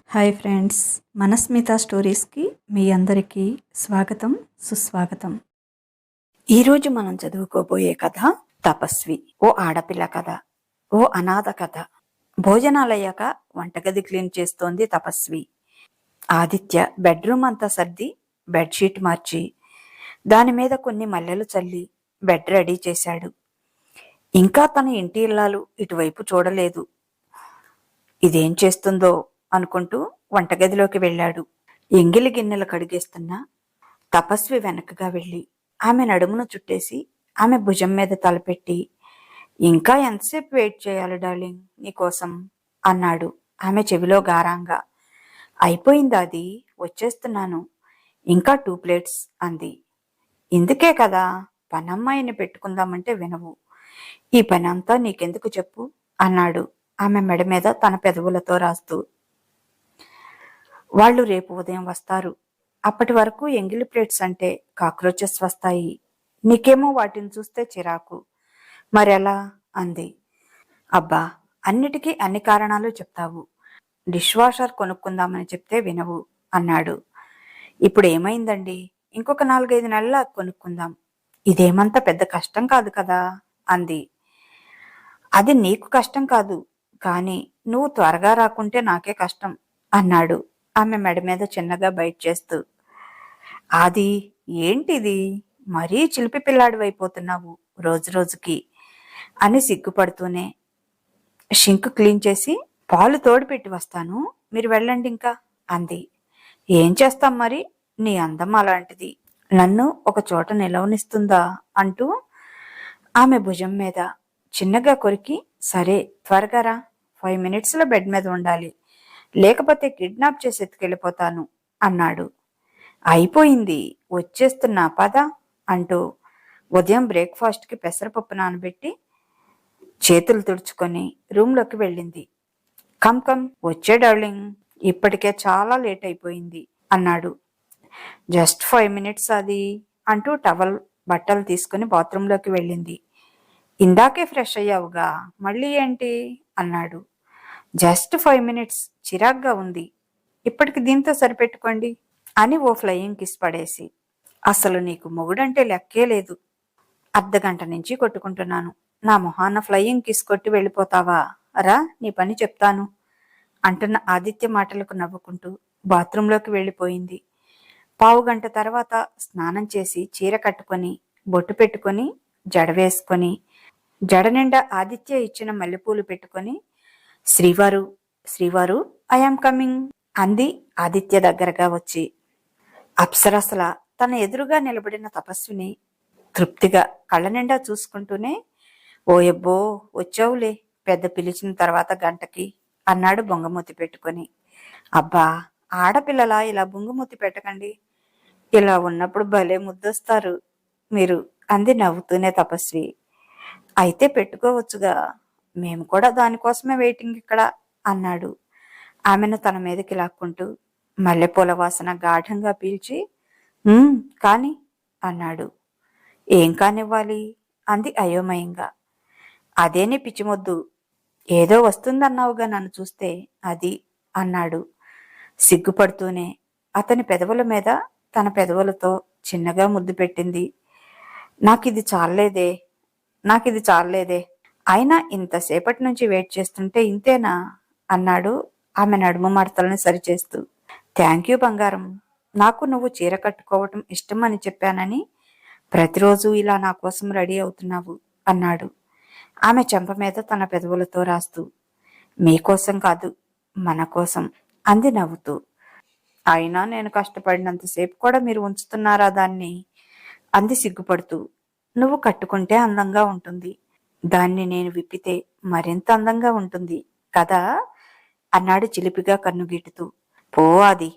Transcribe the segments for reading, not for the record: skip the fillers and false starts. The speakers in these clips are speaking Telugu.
హాయ్ ఫ్రెండ్స్, మనస్మిత స్టోరీస్కి మీ అందరికీ స్వాగతం, సుస్వాగతం. ఈరోజు మనం చదువుకోబోయే కథ తపస్వి. ఓ ఆడపిల్ల కథ, ఓ అనాథ కథ. భోజనాలయ్యాక వంటగది క్లీన్ చేస్తోంది తపస్వి. ఆదిత్య బెడ్రూమ్ అంతా సర్ది బెడ్షీట్ మార్చి దాని మీద కొన్ని మల్లెలు చల్లి బెడ్ రెడీ చేశాడు. ఇంకా తన ఇంటి ఇల్లాలు ఇటువైపు చూడలేదు. ఇదేం చేస్తుందో అనుకుంటూ వంటగదిలోకి వెళ్ళాడు. ఎంగిలి గిన్నెలు కడిగేస్తున్నా తపస్వి వెనకగా వెళ్ళి ఆమె నడుమును చుట్టేసి ఆమె భుజం మీద తలపెట్టి, ఇంకా ఎంతసేపు వెయిట్ చేయాలి డార్లింగ్ నీకోసం అన్నాడు ఆమె చెవిలో గారంగా. అయిపోయింది అది, వచ్చేస్తున్నాను, ఇంకా 2 ప్లేట్స్ అంది. ఇందుకే కదా పనమ్మాయిని పెట్టుకుందామంటే వినవు. ఈ పని అంతా నీకెందుకు చెప్పు అన్నాడు ఆమె మెడ మీద తన పెదవులతో రాస్తూ. వాళ్ళు రేపు ఉదయం వస్తారు. అప్పటి వరకు ఎంగిలి ప్లేట్స్ అంటే కాక్రోచెస్ వస్తాయి. నీకేమో వాటిని చూస్తే చిరాకు. మరెలా అంది. అబ్బా, అన్నిటికీ అన్ని కారణాలు చెప్తావు. డిష్ వాషర్ కొనుక్కుందామని చెప్తే వినవు అన్నాడు. ఇప్పుడు ఏమైందండి, ఇంకొక 4-5 నెలల కొనుక్కుందాం. ఇదేమంత పెద్ద కష్టం కాదు కదా అంది. అది నీకు కష్టం కాదు, కానీ నువ్వు త్వరగా రాకుంటే నాకే కష్టం అన్నాడు ఆమె మెడ మీద చిన్నగా బైట్ చేస్తూ. అది ఏంటిది, మరీ చిలిపి పిల్లాడివైపోతున్నావు రోజు రోజుకి అని సిగ్గుపడుతూనే, షింక్ క్లీన్ చేసి పాలు తోడుపెట్టి వస్తాను, మీరు వెళ్ళండి ఇంకా అంది. ఏం చేస్తాం మరి, నీ అందం అలాంటిది, నన్ను ఒక చోట నిలవనిస్తుందా అంటూ ఆమె భుజం మీద చిన్నగా కొరికి, సరే త్వరగా రా, 5 మినిట్స్లో బెడ్ మీద ఉండాలి, లేకపోతే కిడ్నాప్ చేసి ఎత్తుకెళ్ళిపోతాను అన్నాడు. అయిపోయింది, వచ్చేస్తున్నా పద అంటూ ఉదయం బ్రేక్ఫాస్ట్కి పెసరపప్పు నానబెట్టి చేతులు తుడుచుకొని రూమ్లోకి వెళ్ళింది. కమ్ కమ్, వచ్చే డార్లింగ్, ఇప్పటికే చాలా లేట్ అయిపోయింది అన్నాడు. జస్ట్ 5 మినిట్స్ అది అంటూ టవల్ బట్టలు తీసుకుని బాత్రూంలోకి వెళ్ళింది. ఇందాకే ఫ్రెష్ అయ్యావుగా, మళ్ళీ ఏంటి అన్నాడు. జస్ట్ 5 మినిట్స్, చిరాగ్గా ఉంది, ఇప్పటికి దీంతో సరిపెట్టుకోండి అని ఓ ఫ్లయింగ్ కిస్ పడేసి, అసలు నీకు మొగుడంటే లెక్కే లేదు, అర్ధగంట నుంచి కొట్టుకుంటున్నాను, నా మొహాన్న ఫ్లయింగ్ కిస్ కొట్టి వెళ్ళిపోతావా, రా నీ పని చెప్తాను అంటున్న ఆదిత్య మాటలకు నవ్వుకుంటూ బాత్రూంలోకి వెళ్ళిపోయింది. 15 గంట తర్వాత స్నానం చేసి చీర కట్టుకొని బొట్టు పెట్టుకొని జడ వేసుకొని జడ నిండా ఆదిత్య ఇచ్చిన మల్లెపూలు పెట్టుకొని, శ్రీవారు శ్రీవారు ఐఆమ్ కమింగ్ అంది ఆదిత్య దగ్గరగా వచ్చి. అప్సరసల తన ఎదురుగా నిలబడిన తపస్విని తృప్తిగా కళ్ళ నిండా చూసుకుంటూనే, ఓయబ్బో వచ్చావులే, పెద్ద పిలిచిన తర్వాత గంటకి అన్నాడు బొంగమూతి పెట్టుకొని. అబ్బా, ఆడపిల్లలా ఇలా బొంగమూతి పెట్టకండి, ఇలా ఉన్నప్పుడు భలే ముద్దొస్తారు మీరు అంది నవ్వుతూనే తపస్వి. అయితే పెట్టుకోవచ్చుగా, మేము కూడా దానికోసమే వెయిటింగ్ ఇక్కడ అన్నాడు ఆమెను తన మీదకి లాక్కుంటూ. మల్లెపూల వాసన గాఢంగా పీల్చి, కాని అన్నాడు. ఏం కానివ్వాలి అంది అయోమయంగా. అదేనే పిచ్చిమొద్దు, ఏదో వస్తుందన్నావుగా నన్ను చూస్తే, అది అన్నాడు సిగ్గుపడుతూనే. అతని పెదవుల మీద తన పెదవులతో చిన్నగా ముద్దు పెట్టింది. నాకిది చాలేదే, అయినా ఇంతసేపటి నుంచి వెయిట్ చేస్తుంటే ఇంతేనా అన్నాడు ఆమె నడుము మడతలను సరిచేస్తూ. థ్యాంక్ యూ బంగారం, నాకు నువ్వు చీర కట్టుకోవటం ఇష్టం అని చెప్పానని ప్రతిరోజు ఇలా నా కోసం రెడీ అవుతున్నావు అన్నాడు ఆమె చెంప మీద తన పెదవులతో రాస్తూ. మీకోసం కాదు, మన కోసం అంది నవ్వుతూ. అయినా నేను కష్టపడినంతసేపు కూడా మీరు ఉంచుతున్నారా దాన్ని అంది సిగ్గుపడుతూ. నువ్వు కట్టుకుంటే అందంగా ఉంటుంది, దాన్ని నేను విప్పితే మరింత అందంగా ఉంటుంది కదా అన్నాడు చిలిపిగా కన్నుగీటుతూ. పో అది,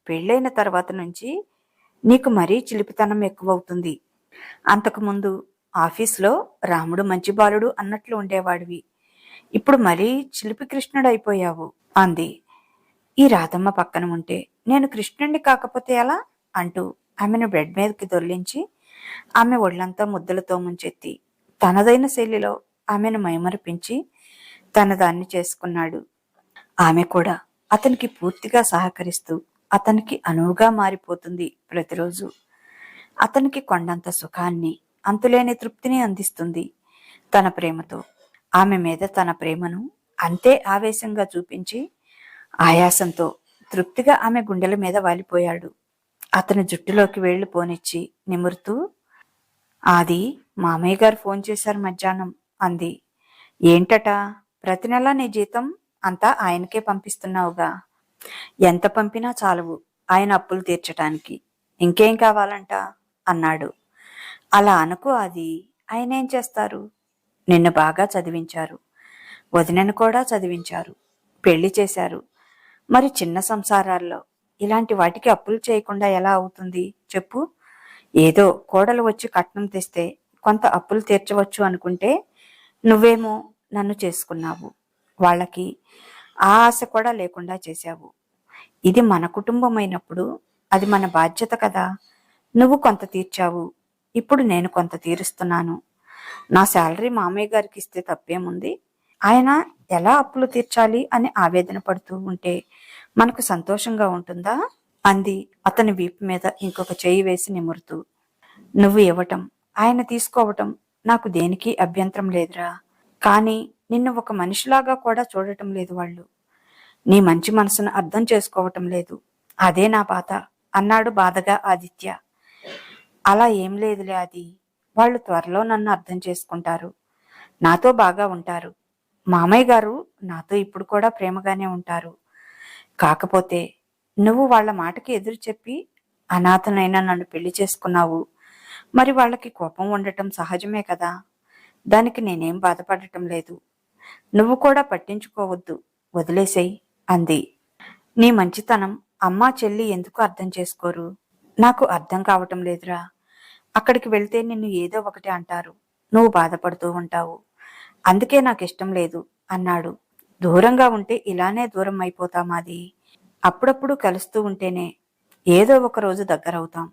పెళ్ళైన తర్వాత నుంచి నీకు మరీ చిలిపితనం ఎక్కువవుతుంది. అంతకుముందు ఆఫీస్లో రాముడు మంచి బాలుడు అన్నట్లు ఉండేవాడివి, ఇప్పుడు మరీ చిలిపి కృష్ణుడు అయిపోయావు అంది. ఈ రాధమ్మ పక్కన ఉంటే నేను కృష్ణుణ్ణి కాకపోతే ఎలా అంటూ ఆమెను బెడ్ మీదకి దొర్లించి ఆమె ఒళ్లంతా ముద్దలతో ముంచెత్తి తనదైన శైలిలో ఆమెను మైమరిపించి తనదాన్ని చేసుకున్నాడు. ఆమె కూడా అతనికి పూర్తిగా సహకరిస్తూ అతనికి అనువుగా మారిపోతుంది ప్రతిరోజు. అతనికి కొండంత సుఖాన్ని, అంతులేని తృప్తిని అందిస్తుంది తన ప్రేమతో. ఆమె మీద తన ప్రేమను అంతే ఆవేశంగా చూపించి ఆయాసంతో తృప్తిగా ఆమె గుండెల మీద వాలిపోయాడు. అతని జుట్టులోకి వేళ్లు పోనిచ్చి నిమురుతూ, ఆది, మామయ్య గారు ఫోన్ చేశారు మధ్యాహ్నం అంది. ఏంటట? ప్రతి నెలా నీ జీతం అంతా ఆయనకే పంపిస్తున్నావుగా. ఎంత పంపినా చాలవు ఆయన అప్పులు తీర్చటానికి. ఇంకేం కావాలంట అన్నాడు. అలా అనుకో ఆది, ఆయనేం చేస్తారు? నిన్ను బాగా చదివించారు, వదినను కూడా చదివించారు, పెళ్లి చేశారు. మరి చిన్న సంసారాల్లో ఇలాంటి వాటికి అప్పులు చేయకుండా ఎలా అవుతుంది చెప్పు? ఏదో కోడలు వచ్చి కట్నం తెస్తే కొంత అప్పులు తీర్చవచ్చు అనుకుంటే నువ్వేమో నన్ను చేసుకున్నావు. వాళ్ళకి ఆ ఆశ కూడా లేకుండా చేశావు. ఇది మన కుటుంబం అయినప్పుడు అది మన బాధ్యత కదా. నువ్వు కొంత తీర్చావు, ఇప్పుడు నేను కొంత తీరుస్తున్నాను. నా శాలరీ మామయ్య గారికి ఇస్తే తప్పేముంది? ఆయన ఎలా అప్పులు తీర్చాలి అని ఆవేదన పడుతూ ఉంటే మనకు సంతోషంగా ఉంటుందా అంది అతని వీపు మీద ఇంకొక చెయ్యి వేసి నిమురుతూ. నువ్వు ఇవ్వటం, ఆయన తీసుకోవటం నాకు దేనికి అభ్యంతరం లేదురా. కానీ నిన్ను ఒక మనిషిలాగా కూడా చూడటం లేదు వాళ్ళు. నీ మంచి మనసును అర్థం చేసుకోవటం లేదు. అదే నా బాధ అన్నాడు బాధగా ఆదిత్య. అలా ఏం లేదులే అది. వాళ్ళు త్వరలో నన్ను అర్థం చేసుకుంటారు, నాతో బాగా ఉంటారు. మామయ్య గారు నాతో ఇప్పుడు కూడా ప్రేమగానే ఉంటారు. కాకపోతే నువ్వు వాళ్ళ మాటకి ఎదురు చెప్పి అనాథనైనా నన్ను పెళ్లి చేసుకున్నావు. మరి వాళ్ళకి కోపం ఉండటం సహజమే కదా. దానికి నేనేం బాధపడటం లేదు. నువ్వు కూడా పట్టించుకోవద్దు, వదిలేసేయ్ అంది. నీ మంచితనం అమ్మా చెల్లి ఎందుకు అర్థం చేసుకోరు? నాకు అర్థం కావటం లేదురా. అక్కడికి వెళ్తే నిన్ను ఏదో ఒకటి అంటారు, నువ్వు బాధపడుతూ ఉంటావు. అందుకే నాకు ఇష్టం లేదు అన్నాడు. దూరంగా ఉంటే ఇలానే దూరం అయిపోతామాది. అప్పుడప్పుడు కలుస్తూ ఉంటేనే ఏదో ఒక రోజు దగ్గరవుతాం.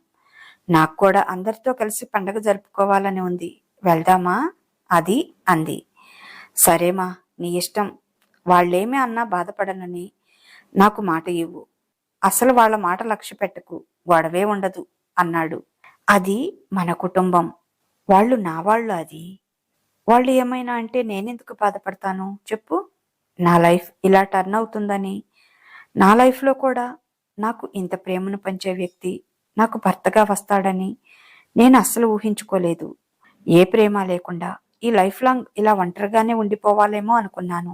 నాకు కూడా అందరితో కలిసి పండగ జరుపుకోవాలని ఉంది. వెళ్దామా అది అంది. సరేమా, నీ ఇష్టం. వాళ్ళేమీ అన్నా బాధపడనని నాకు మాట ఇవ్వు. అసలు వాళ్ళ మాట లక్ష్య పెట్టకు, గొడవే ఉండదు అన్నాడు. అది మన కుటుంబం, వాళ్ళు నా వాళ్ళు. అది వాళ్ళు ఏమైనా అంటే నేనెందుకు బాధపడతాను చెప్పు? నా లైఫ్ ఇలా టర్న్ అవుతుందని, నా లైఫ్లో కూడా నాకు ఇంత ప్రేమను పంచే వ్యక్తి నాకు భర్తగా వస్తాడని నేను అస్సలు ఊహించుకోలేదు. ఏ ప్రేమ లేకుండా ఈ లైఫ్ లాంగ్ ఇలా ఒంటరిగానే ఉండిపోవాలేమో అనుకున్నాను.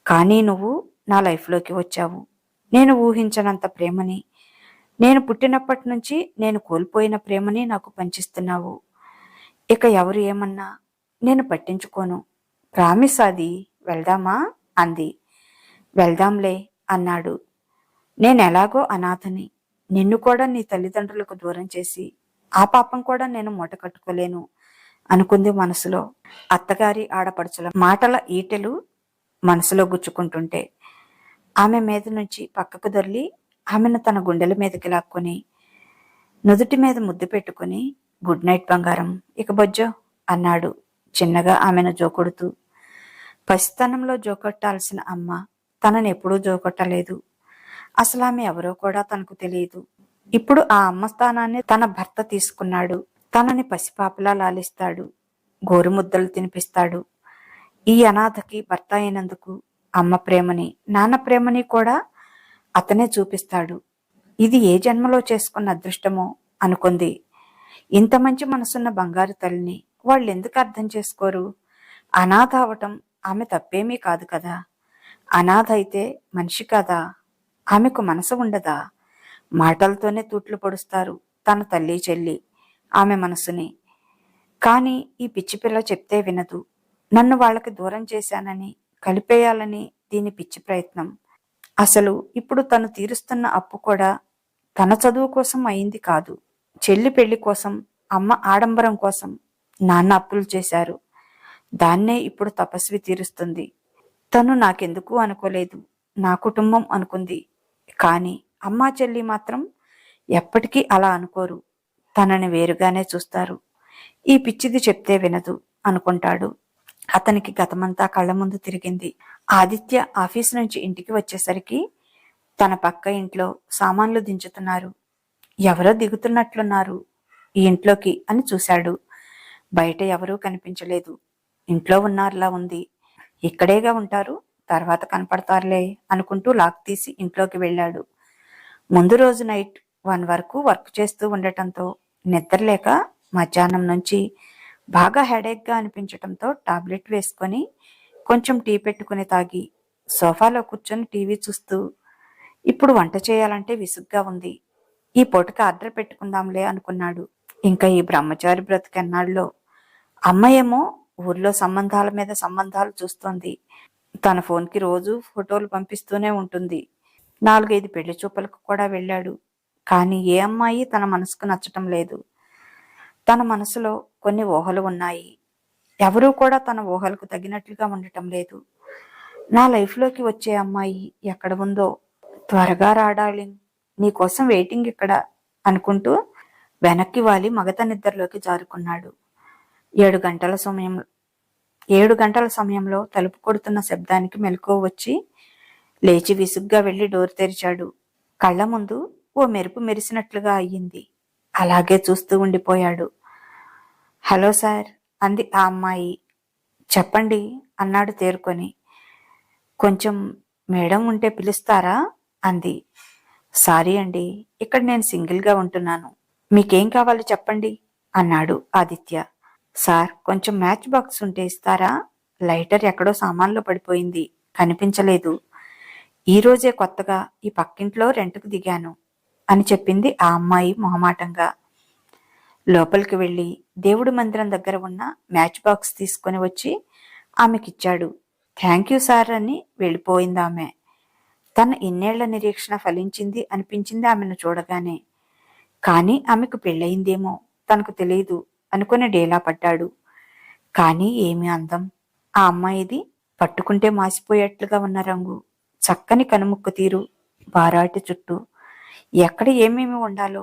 కానీ నువ్వు నా లైఫ్లోకి వచ్చావు. నేను ఊహించనంత ప్రేమని, నేను పుట్టినప్పటి నుంచి నేను కోల్పోయిన ప్రేమని నాకు పంచిస్తున్నావు. ఇక ఎవరు ఏమన్నా నేను పట్టించుకోను. ప్రామిస్ అది. వెళ్దామా అంది. వెళ్దాంలే అన్నాడు. నేనెలాగో అనాథని. నిన్ను కూడా నీ తల్లిదండ్రులకు దూరం చేసి ఆ పాపం కూడా నేను మూట కట్టుకోలేను అనుకుంది మనసులో. అత్తగారి ఆడపడుచుల మాటల ఈటెలు మనసులో గుచ్చుకుంటుంటే ఆమె మీద నుంచి పక్కకు దొర్లి ఆమెను తన గుండెల మీదకి లాక్కొని నుదుటి మీద ముద్దు పెట్టుకుని, గుడ్ నైట్ బంగారం, ఇక బొజ్జో అన్నాడు చిన్నగా ఆమెను జోకొడుతూ. పసితనంలో జోకొట్టాల్సిన అమ్మ తనని ఎప్పుడూ జోకొట్టలేదు. అసలు ఆమె ఎవరో కూడా తనకు తెలియదు. ఇప్పుడు ఆ అమ్మ స్థానాన్ని తన భర్త తీసుకున్నాడు. తనని పసిపాపలా లాలిస్తాడు, గోరుముద్దలు తినిపిస్తాడు. ఈ అనాథకి భర్త అయినందుకు అమ్మ ప్రేమని, నాన్న ప్రేమని కూడా అతనే చూపిస్తాడు. ఇది ఏ జన్మలో చేసుకున్న అదృష్టమో అనుకుంది. ఇంత మంచి మనసున్న బంగారు తల్లిని వాళ్ళెందుకు అర్థం చేసుకోరు? అనాథ అవటం ఆమె తప్పేమీ కాదు కదా. అనాథ అయితే మనిషి కదా, ఆమెకు మనసు ఉండదా? మాటలతోనే తూట్లు పొడుస్తారు తన తల్లి చెల్లి ఆమె మనసుని. కానీ ఈ పిచ్చి పిల్ల చెప్తే వినదు. నన్ను వాళ్ళకి దూరం చేశానని, కలిపేయాలని దీని పిచ్చి ప్రయత్నం. అసలు ఇప్పుడు తను తీరుస్తున్న అప్పు కూడా తన చదువు కోసం అయింది కాదు. చెల్లి పెళ్లి కోసం, అమ్మ ఆడంబరం కోసం నాన్న అప్పులు చేశారు. దాన్నే ఇప్పుడు తపస్వి తీరుస్తుంది. తను నాకెందుకు అనుకోలేదు, నా కుటుంబం అనుకుంది. కానీ అమ్మా చెల్లి మాత్రం ఎప్పటికీ అలా అనుకోరు. తనని వేరుగానే చూస్తారు. ఈ పిచ్చిది చెప్తే వినదు అనుకుంటాడు. అతనికి గతమంతా కళ్ళ ముందు తిరిగింది. ఆదిత్య ఆఫీస్ నుంచి ఇంటికి వచ్చేసరికి తన పక్క ఇంట్లో సామాన్లు దించుతున్నారు. ఎవరో దిగుతున్నట్లున్నారు ఈ ఇంట్లోకి అని చూశాడు. బయట ఎవరూ కనిపించలేదు. ఇంట్లో ఉన్నారులా ఉంది. ఇక్కడేగా ఉంటారు, తర్వాత కనపడతారులే అనుకుంటూ లాక్ తీసి ఇంట్లోకి వెళ్ళాడు. ముందు రోజు నైట్ 1 వరకు వర్క్ చేస్తూ ఉండటంతో నిద్రలేక మధ్యాహ్నం నుంచి బాగా హెడేక్గా అనిపించటంతో టాబ్లెట్ వేసుకొని కొంచెం టీ పెట్టుకుని తాగి సోఫాలో కూర్చొని టీవీ చూస్తూ ఇప్పుడు వంట చేయాలంటే విసుగ్గా ఉంది, ఈ పూటకి ఆర్డర్ పెట్టుకుందాంలే అనుకున్నాడు. ఇంకా ఈ బ్రహ్మచారి బ్రతికెన్నాళ్ళలో. అమ్మాయేమో ఊర్లో సంబంధాల మీద సంబంధాలు చూస్తోంది. తన ఫోన్కి రోజు ఫోటోలు పంపిస్తూనే ఉంటుంది. 4-5 పెళ్లి చూపులకు కూడా వెళ్ళాడు. కానీ ఏ అమ్మాయి తన మనసుకు నచ్చటం లేదు. తన మనసులో కొన్ని ఊహలు ఉన్నాయి. ఎవరూ కూడా తన ఊహలకు తగినట్లుగా ఉండటం లేదు. నా లైఫ్లోకి వచ్చే అమ్మాయి ఎక్కడ ఉందో త్వరగా రాడాలి, నీకోసం వెయిటింగ్ ఇక్కడ అనుకుంటూ వెనక్కి వాలి మగత నిద్రలోకి జారుకున్నాడు. 7 గంటల సమయంలో తలుపు కొడుతున్న శబ్దానికి మెలకువ వచ్చి లేచి విసుగ్గా వెళ్లి డోర్ తెరిచాడు. కళ్ళ ముందు ఓ మెరుపు మెరిసినట్లుగా అయ్యింది. అలాగే చూస్తూ ఉండిపోయాడు. హలో సార్ అంది ఆ అమ్మాయి. చెప్పండి అన్నాడు తేరుకొని. కొంచెం మేడం ఉంటే పిలుస్తారా అంది. సారీ అండి, ఇక్కడ నేను సింగిల్గా ఉంటున్నాను, మీకేం కావాలో చెప్పండి అన్నాడు ఆదిత్య. సార్ కొంచెం మ్యాచ్ బాక్స్ ఉంటే ఇస్తారా, లైటర్ ఎక్కడో సామాన్లో పడిపోయింది, కనిపించలేదు, ఈరోజే కొత్తగా ఈ పక్కింట్లో రెంట్కు దిగాను అని చెప్పింది ఆ అమ్మాయి మొహమాటంగా. లోపలికి వెళ్ళి దేవుడి మందిరం దగ్గర ఉన్న మ్యాచ్ బాక్స్ తీసుకొని వచ్చి ఆమెకిచ్చాడు. థ్యాంక్ యూ సార్ అని వెళ్ళిపోయింది ఆమె. తన ఇన్నేళ్ల నిరీక్షణ ఫలించింది అనిపించింది ఆమెను చూడగానే. కానీ ఆమెకు పెళ్ళయిందేమో తనకు తెలియదు అనుకుని డేలా పడ్డాడు. కానీ ఏమి అందం ఆ అమ్మాయిది! పట్టుకుంటే మాసిపోయేట్లుగా ఉన్న రంగు, చక్కని కనుముక్కు తీరు, బారాటి చుట్టూ, ఎక్కడ ఏమేమి ఉండాలో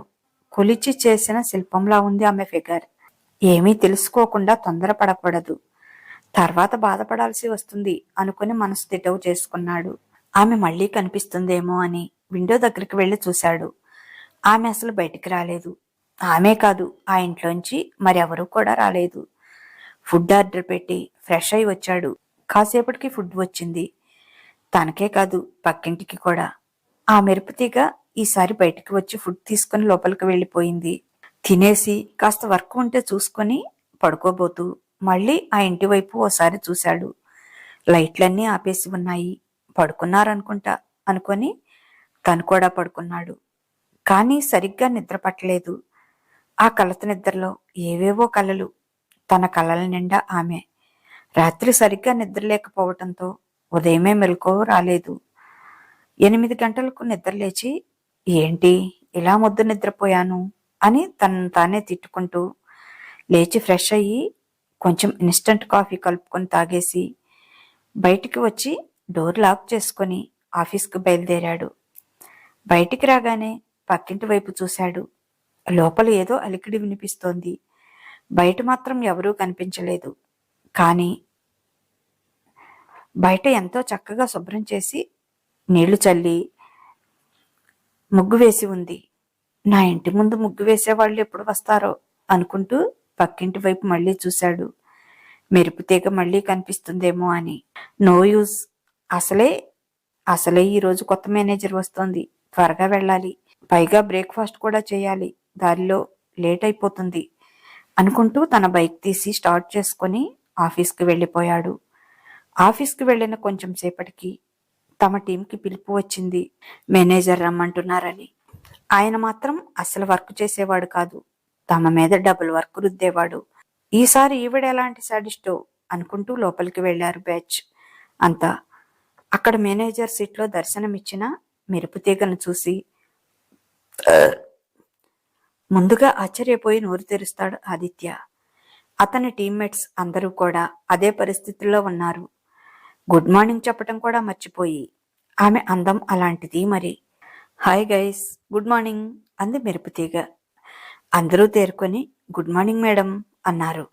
కొలిచి చేసిన శిల్పంలా ఉంది ఆమె ఫిగర్. ఏమీ తెలుసుకోకుండా తొందరపడకూడదు, తర్వాత బాధపడాల్సి వస్తుంది అనుకుని మనసు తిటవు చేసుకున్నాడు. ఆమె మళ్లీ కనిపిస్తుందేమో అని విండో దగ్గరికి వెళ్లి చూశాడు. ఆమె అసలు బయటికి రాలేదు. ఆమె కాదు, ఆ ఇంట్లోంచి మరెవరూ కూడా రాలేదు. ఫుడ్ ఆర్డర్ పెట్టి ఫ్రెష్ అయి వచ్చాడు. కాసేపటికి ఫుడ్ వచ్చింది. తనకే కాదు పక్కింటికి కూడా. ఆ మెరుపుతీగ ఈసారి బయటికి వచ్చి ఫుడ్ తీసుకుని లోపలికి వెళ్ళిపోయింది. తినేసి కాస్త వర్క్ ఉంటే చూసుకొని పడుకోబోతూ మళ్ళీ ఆ ఇంటి వైపు ఓసారి చూశాడు. లైట్లన్నీ ఆపేసి ఉన్నాయి. పడుకున్నారనుకుంటా అనుకొని తను కూడా పడుకున్నాడు. కానీ సరిగ్గా నిద్ర పట్టలేదు. ఆ కలత నిద్రలో ఏవేవో కలలు. తన కలల నిండా ఆమె. రాత్రి సరిగ్గా నిద్రలేకపోవటంతో ఉదయమే మెలకువ రాలేదు. 8 గంటలకు నిద్రలేచి ఏంటి ఇలా ముద్దు నిద్రపోయాను అని తనను తానే తిట్టుకుంటూ లేచి ఫ్రెష్ అయ్యి కొంచెం ఇన్స్టంట్ కాఫీ కలుపుకొని తాగేసి బయటికి వచ్చి డోర్ లాక్ చేసుకొని ఆఫీస్కు బయలుదేరాడు. బయటికి రాగానే పక్కింటి వైపు చూశాడు. లోపల ఏదో అలికిడి వినిపిస్తోంది. బయట మాత్రం ఎవరూ కనిపించలేదు. కానీ బయట ఎంతో చక్కగా శుభ్రం చేసి నీళ్లు చల్లి ముగ్గు వేసి ఉంది. నా ఇంటి ముందు ముగ్గు వేసేవాళ్ళు ఎప్పుడు వస్తారో అనుకుంటూ పక్కింటి వైపు మళ్లీ చూశాడు. మెరుపుతీగ మళ్లీ కనిపిస్తుందేమో అని. నో యూజ్, అసలే ఈరోజు కొత్త మేనేజర్ వస్తోంది, త్వరగా వెళ్ళాలి, పైగా బ్రేక్ఫాస్ట్ కూడా చేయాలి, దారిలో లేట్ అయిపోతుంది అనుకుంటూ తన బైక్ తీసి స్టార్ట్ చేసుకుని ఆఫీస్కి వెళ్ళిపోయాడు. ఆఫీస్కి వెళ్ళిన కొంచెం సేపటికి తమ టీంకి పిలుపు వచ్చింది. మేనేజర్ రమ్మంటున్నారని. ఆయన మాత్రం అసలు వర్క్ చేసేవాడు కాదు. తమ మీద డబుల్ వర్క్ రుద్దేవాడు. ఈసారి ఈవిడ ఎలాంటి సాడిస్టో అనుకుంటూ లోపలికి వెళ్లారు బ్యాచ్ అంతా. అక్కడ మేనేజర్ సీట్లో దర్శనమిచ్చిన మెరుపుతీగను చూసి ముందుగా ఆశ్చర్యపోయి నోరు తెరుస్తాడు ఆదిత్య. అతని టీమ్మేట్స్ అందరూ కూడా అదే పరిస్థితుల్లో ఉన్నారు. గుడ్ మార్నింగ్ చెప్పటం కూడా మర్చిపోయి. ఆమె అందం అలాంటిది మరి. హాయ్ గైస్, గుడ్ మార్నింగ్ అంది మెరుపుతీగ. అందరూ తేరుకొని గుడ్ మార్నింగ్ మేడం అన్నారు.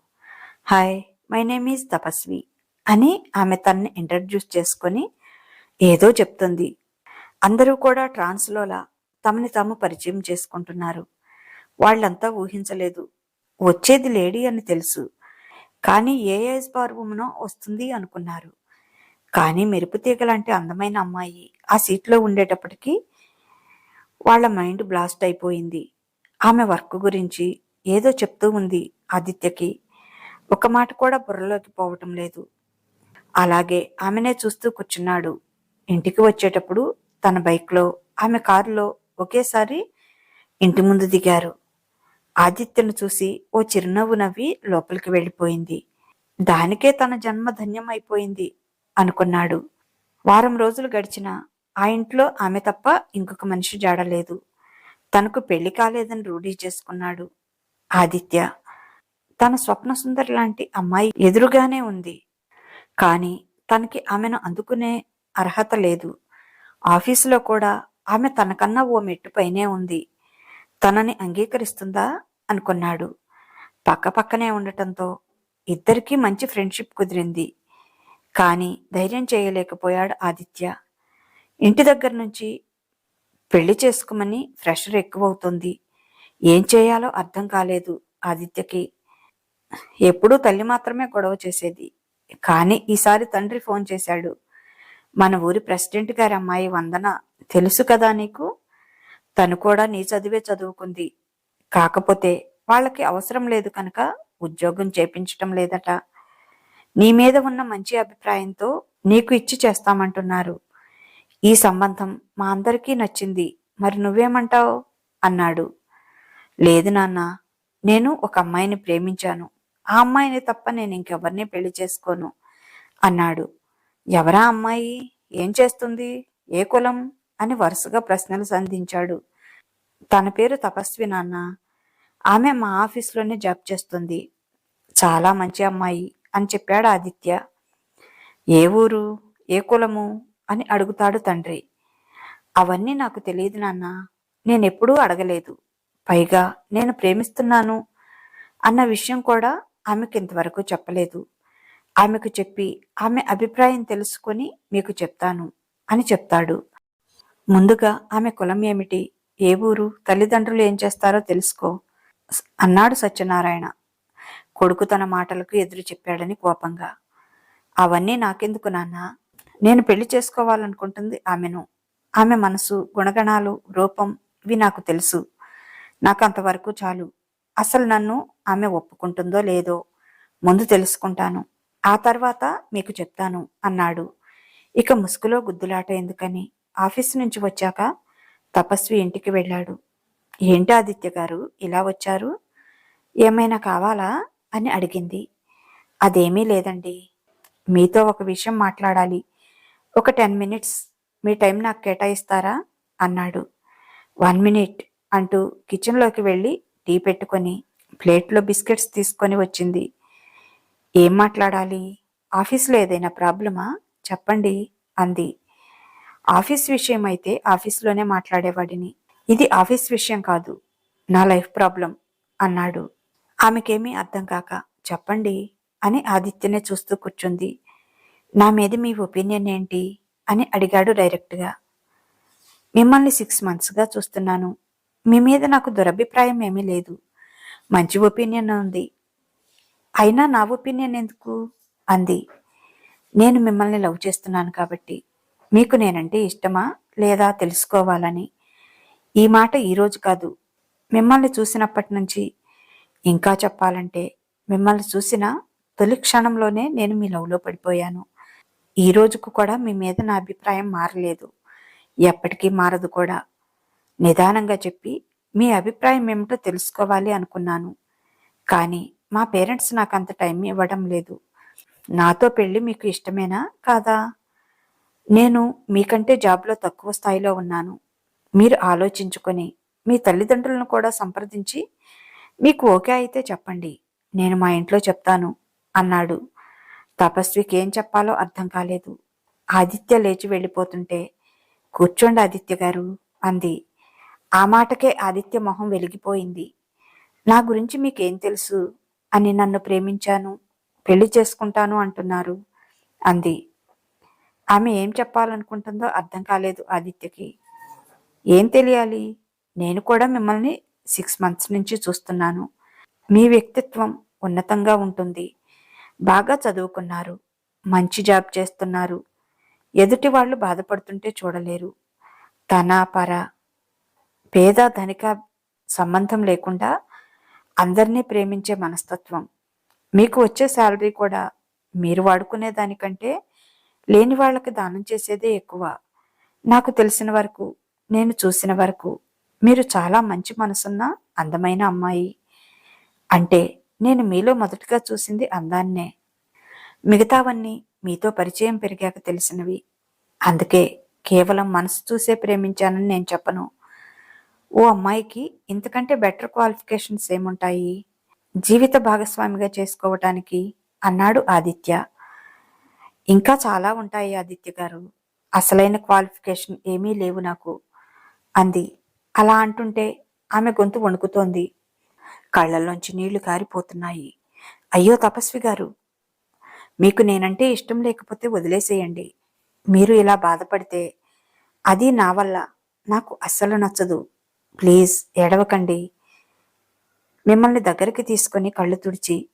హాయ్, మై నేమ్ ఈజ్ తపస్వి అని ఆమె తనని ఇంట్రడ్యూస్ చేసుకొని ఏదో చెప్తుంది. అందరూ కూడా ట్రాన్స్లోలా తమని తాము పరిచయం చేసుకుంటున్నారు. వాళ్ళంతా ఊహించలేదు. వచ్చేది లేడీ అని తెలుసు, కానీ ఏ ఏజ్ బార్ ఉమెనో వస్తుంది అనుకున్నారు. కానీ మెరుపుతీగలాంటి అందమైన అమ్మాయి ఆ సీట్లో ఉండేటప్పటికీ వాళ్ళ మైండ్ బ్లాస్ట్ అయిపోయింది. ఆమె వర్క్ గురించి ఏదో చెప్తూ ఉంది ఆదిత్యకి. ఒక మాట కూడా బుర్రలోకి పోవటం లేదు. అలాగే ఆమెనే చూస్తూ కూర్చున్నాడు. ఇంటికి వచ్చేటప్పుడు తన బైక్లో, ఆమె కారులో ఒకేసారి ఇంటి ముందు దిగారు. ఆదిత్యను చూసి ఓ చిరునవ్వు నవ్వి లోపలికి వెళ్ళిపోయింది. దానికే తన జన్మ ధన్యమైపోయింది అనుకున్నాడు. వారం రోజులు గడిచినా ఆ ఇంట్లో ఆమె తప్ప ఇంకొక మనిషి జాడలేదు. తనకు పెళ్లి కాలేదని రూఢీ చేసుకున్నాడు ఆదిత్య. తన స్వప్న సుందరి లాంటి అమ్మాయి ఎదురుగానే ఉంది, కానీ తనకి ఆమెను అందుకునే అర్హత లేదు. ఆఫీసులో కూడా ఆమె తనకన్నా ఓ మెట్టు పైనే ఉంది. తనని అంగీకరిస్తుందా అనుకున్నాడు. పక్కపక్కనే ఉండటంతో ఇద్దరికీ మంచి ఫ్రెండ్షిప్ కుదిరింది. కానీ ధైర్యం చేయలేకపోయాడు ఆదిత్య. ఇంటి దగ్గర నుంచి పెళ్లి చేసుకోమని ప్రెషర్ ఎక్కువవుతుంది. ఏం చేయాలో అర్థం కాలేదు ఆదిత్యకి. ఎప్పుడూ తల్లి మాత్రమే గొడవ చేసేది, కానీ ఈసారి తండ్రి ఫోన్ చేశాడు. మన ఊరి ప్రెసిడెంట్ గారి అమ్మాయి వందన తెలుసు కదా నీకు? తను కూడా నీ చదివే చదువుకుంది. కాకపోతే వాళ్ళకి అవసరం లేదు కనుక ఉద్యోగం చేపించటం లేదట. నీ మీద ఉన్న మంచి అభిప్రాయంతో నీకు ఇచ్చి చేస్తామంటున్నారు. ఈ సంబంధం మా అందరికీ నచ్చింది. మరి నువ్వేమంటావు అన్నాడు. లేదు నాన్న, నేను ఒక అమ్మాయిని ప్రేమించాను. ఆ అమ్మాయిని తప్ప నేను ఇంకెవరిని పెళ్లి చేసుకోను అన్నాడు. ఎవరా అమ్మాయి? ఏం చేస్తుంది? ఏ కులం అని వరుసగా ప్రశ్నలు సంధించాడు. తన పేరు తపస్వి నాన్న. ఆమె మా ఆఫీస్లోనే జాబ్ చేస్తుంది. చాలా మంచి అమ్మాయి అని చెప్పాడు ఆదిత్య. ఏ ఊరు, ఏ కులము అని అడుగుతాడు తండ్రి. అవన్నీ నాకు తెలియదు నాన్న, నేనెప్పుడూ అడగలేదు. పైగా నేను ప్రేమిస్తున్నాను అన్న విషయం కూడా ఆమెకు ఇంతవరకు చెప్పలేదు. ఆమెకు చెప్పి ఆమె అభిప్రాయం తెలుసుకొని మీకు చెప్తాను అని చెప్తాడు. ముందుగా ఆమె కులం ఏమిటి, ఏ ఊరు, తల్లిదండ్రులు ఏం చేస్తారో తెలుసుకో అన్నాడు సత్యనారాయణ. కొడుకు తన మాటలకు ఎదురు చెప్పాడని కోపంగా. అవన్నీ నాకెందుకు నాన్న, నేను పెళ్లి చేసుకోవాలనుకుంటుంది ఆమెను. ఆమె మనసు, గుణగణాలు, రూపం ఇవి నాకు తెలుసు. నాకు అంతవరకు చాలు. అసలు నన్ను ఆమె ఒప్పుకుంటుందో లేదో ముందు తెలుసుకుంటాను, ఆ తర్వాత మీకు చెప్తాను అన్నాడు. ఇక ముసుగులో గుద్దులాట ఎందుకని ఆఫీసు నుంచి వచ్చాక తపస్వి ఇంటికి వెళ్ళాడు. ఏంటి ఆదిత్య గారు ఇలా వచ్చారు, ఏమైనా కావాలా అని అడిగింది. అదేమీ లేదండి, మీతో ఒక విషయం మాట్లాడాలి. ఒక 10 మినిట్స్ మీ టైం నాకు కేటాయిస్తారా అన్నాడు. 1 మినిట్ అంటూ కిచెన్లోకి వెళ్ళి టీ పెట్టుకొని ప్లేట్లో బిస్కెట్స్ తీసుకొని వచ్చింది. ఏం మాట్లాడాలి? ఆఫీసులో ఏదైనా ప్రాబ్లమా చెప్పండి అంది. ఆఫీస్ విషయం అయితే ఆఫీస్లోనే మాట్లాడేవాడిని. ఇది ఆఫీస్ విషయం కాదు, నా లైఫ్ ప్రాబ్లం అన్నాడు. ఆమెకేమీ అర్థం కాక చెప్పండి అని ఆదిత్యనే చూస్తూ కూర్చుంది. నా మీద మీ ఒపీనియన్ ఏంటి అని అడిగాడు డైరెక్ట్గా. మిమ్మల్ని 6 మంత్స్గా చూస్తున్నాను. మీ మీద నాకు దురభిప్రాయం ఏమీ లేదు. మంచి ఒపీనియన్ ఉంది. అయినా నా ఒపీనియన్ ఎందుకు అంది. నేను మిమ్మల్ని లవ్ చేస్తున్నాను కాబట్టి. మీకు నేనంటే ఇష్టమా లేదా తెలుసుకోవాలని. ఈ మాట ఈరోజు కాదు, మిమ్మల్ని చూసినప్పటి నుంచి. ఇంకా చెప్పాలంటే మిమ్మల్ని చూసిన తొలి క్షణంలోనే నేను మీ లవ్లో పడిపోయాను. ఈ రోజుకు కూడా మీ మీద నా అభిప్రాయం మారలేదు, ఎప్పటికీ మారదు కూడా. నిదానంగా చెప్పి మీ అభిప్రాయం ఏమిటో తెలుసుకోవాలి అనుకున్నాను. కానీ మా పేరెంట్స్ నాకు అంత టైం ఇవ్వడం లేదు. నాతో పెళ్లి మీకు ఇష్టమేనా కాదా? నేను మీకంటే జాబ్లో తక్కువ స్థాయిలో ఉన్నాను. మీరు ఆలోచించుకొని మీ తల్లిదండ్రులను కూడా సంప్రదించి మీకు ఓకే అయితే చెప్పండి, నేను మా ఇంట్లో చెప్తాను అన్నాడు. తపస్వికి ఏం చెప్పాలో అర్థం కాలేదు. ఆదిత్య లేచి వెళ్ళిపోతుంటే కూర్చోండి ఆదిత్య గారు అంది. ఆ మాటకే ఆదిత్య మొహం వెలిగిపోయింది. నా గురించి మీకేం తెలుసు అని నన్ను ప్రేమించాను, పెళ్లి చేసుకుంటాను అంటున్నారు అంది. ఆమె ఏం చెప్పాలనుకుంటుందో అర్థం కాలేదు ఆదిత్యకి. ఏం తెలియాలి? నేను కూడా మిమ్మల్ని 6 మంత్స్ నుంచి చూస్తున్నాను. మీ వ్యక్తిత్వం ఉన్నతంగా ఉంటుంది. బాగా చదువుకున్నారు. మంచి జాబ్ చేస్తున్నారు. ఎదుటి వాళ్ళు బాధపడుతుంటే చూడలేరు. తన పర పేద ధనిక సంబంధం లేకుండా అందరినీ ప్రేమించే మనస్తత్వం. మీకు వచ్చే శాలరీ కూడా మీరు వాడుకునే దానికంటే లేని వాళ్ళకి దానం చేసేదే ఎక్కువ. నాకు తెలిసిన వరకు, నేను చూసిన వరకు మీరు చాలా మంచి మనసున్న అందమైన అమ్మాయి. అంటే నేను మీలో మొదటగా చూసింది అందాన్నే. మిగతావన్నీ మీతో పరిచయం పెరిగాక తెలిసినవి. అందుకే కేవలం మనసు చూసే ప్రేమించానని నేను చెప్పను. ఓ అమ్మాయికి ఇంతకంటే బెటర్ క్వాలిఫికేషన్స్ ఏముంటాయి జీవిత భాగస్వామిగా చేసుకోవటానికి? అన్నాడు ఆదిత్య. ఇంకా చాలా ఉంటాయి ఆదిత్య గారు. అసలైన క్వాలిఫికేషన్ ఏమీ లేవు నాకు అంది. అలా అంటుంటే ఆమె గొంతు వణుకుతోంది. కళ్ళల్లోంచి నీళ్లు కారిపోతున్నాయి. అయ్యో తపస్వి గారు, మీకు నేనంటే ఇష్టం లేకపోతే వదిలేసేయండి. మీరు ఇలా బాధపడితే అది నా వల్ల నాకు అస్సలు నచ్చదు. ప్లీజ్ ఏడవకండి. మిమ్మల్ని దగ్గరికి తీసుకొని కళ్ళు తుడిచి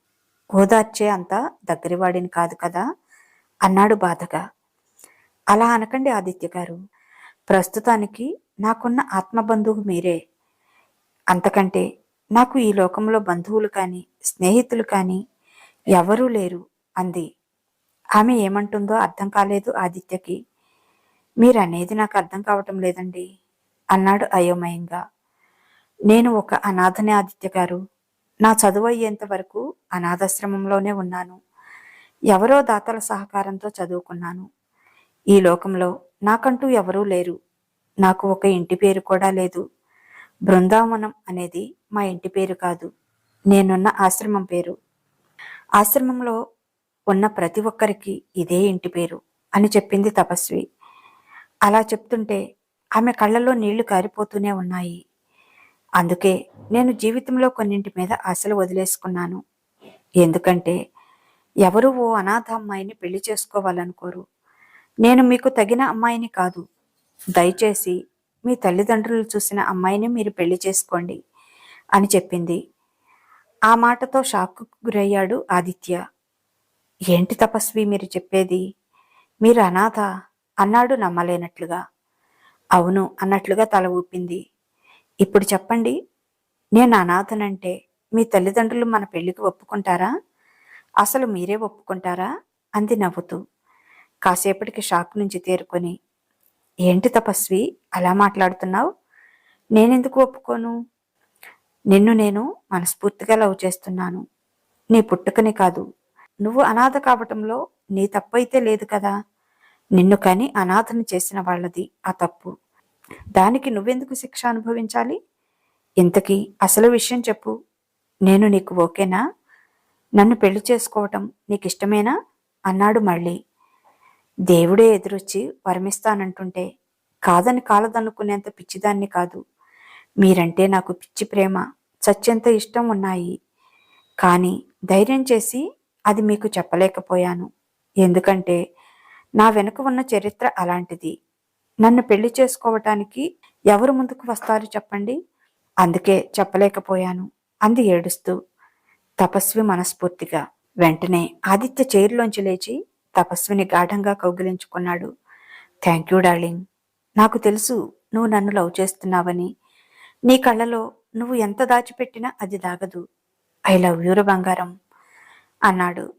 ఓదార్చే అంత దగ్గరివాడిని కాదు కదా అన్నాడు బాధగా. అలా అనకండి ఆదిత్య గారు. ప్రస్తుతానికి నాకున్న ఆత్మబంధువు మీరే. అంతకంటే నాకు ఈ లోకంలో బంధువులు కానీ స్నేహితులు కానీ ఎవరూ లేరు అంది. ఆమె ఏమంటుందో అర్థం కాలేదు ఆదిత్యకి. మీరనేది నాకు అర్థం కావటం లేదండి అన్నాడు అయోమయంగా. నేను ఒక అనాథనే ఆదిత్య గారు. నా చదువు అయ్యేంత వరకు అనాథాశ్రమంలోనే ఉన్నాను. ఎవరో దాతల సహకారంతో చదువుకున్నాను. ఈ లోకంలో నాకంటూ ఎవరూ లేరు. నాకు ఒక ఇంటి పేరు కూడా లేదు. బృందావనం అనేది మా ఇంటి పేరు కాదు, నేనున్న ఆశ్రమం పేరు. ఆశ్రమంలో ఉన్న ప్రతి ఒక్కరికి ఇదే ఇంటి పేరు అని చెప్పింది తపస్వి. అలా చెప్తుంటే ఆమె కళ్ళల్లో నీళ్లు కారిపోతూనే ఉన్నాయి. అందుకే నేను జీవితంలో కొన్నింటి మీద ఆశలు వదిలేసుకున్నాను. ఎందుకంటే ఎవరు ఓ అనాథ అమ్మాయిని పెళ్లి చేసుకోవాలనుకోరు. నేను మీకు తగిన అమ్మాయిని కాదు. దయచేసి మీ తల్లిదండ్రులు చూసిన అమ్మాయిని మీరు పెళ్లి చేసుకోండి అని చెప్పింది. ఆ మాటతో షాక్కు గురయ్యాడు ఆదిత్య. ఏంటి తపస్వి మీరు చెప్పేది? మీరు అనాథ అన్నాడు నమ్మలేనట్లుగా. అవును అన్నట్లుగా తల ఊపింది. ఇప్పుడు చెప్పండి, నేను అనాథనంటే మీ తల్లిదండ్రులు మన పెళ్లికి ఒప్పుకుంటారా? అసలు మీరే ఒప్పుకుంటారా అంది నవ్వుతూ. కాసేపటికి షాక్ నుంచి తేరుకొని, ఏంటి తపస్వి అలా మాట్లాడుతున్నావు? నేనెందుకు ఒప్పుకోను? నిన్ను నేను మనస్ఫూర్తిగా లవ్ చేస్తున్నాను. నీ పుట్టుకని కాదు. నువ్వు అనాథ కావటంలో నీ తప్పు అయితే లేదు కదా. నిన్ను కని అనాథను చేసిన వాళ్ళది ఆ తప్పు. దానికి నువ్వెందుకు శిక్ష అనుభవించాలి? ఇంతకీ అసలు విషయం చెప్పు. నేను నీకు ఓకేనా? నన్ను పెళ్లి చేసుకోవటం నీకిష్టమేనా అన్నాడు మళ్ళీ. దేవుడే ఎదురొచ్చి వరమిస్తానంటుంటే కాదని కాలదనుకునేంత పిచ్చిదాన్ని కాదు. మీరంటే నాకు పిచ్చి ప్రేమ, చచ్చెంత ఇష్టం ఉన్నాయి. కానీ ధైర్యం చేసి అది మీకు చెప్పలేకపోయాను. ఎందుకంటే నా వెనుక ఉన్న చరిత్ర అలాంటిది. నన్ను పెళ్లి చేసుకోవటానికి ఎవరు ముందుకు వస్తారు చెప్పండి? అందుకే చెప్పలేకపోయాను అంది ఏడుస్తూ. తపస్వి మనస్ఫూర్తిగా. వెంటనే ఆదిత్య చైర్లోంచి లేచి తపస్విని గాఢంగా కౌగిలించుకున్నాడు. Thank you darling. నాకు తెలుసు నువ్వు నన్ను లవ్ చేస్తున్నావని. నీ కళ్ళలో నువ్వు ఎంత దాచిపెట్టినా అది దాగదు. ఐ లవ్ యూర బంగారం అన్నాడు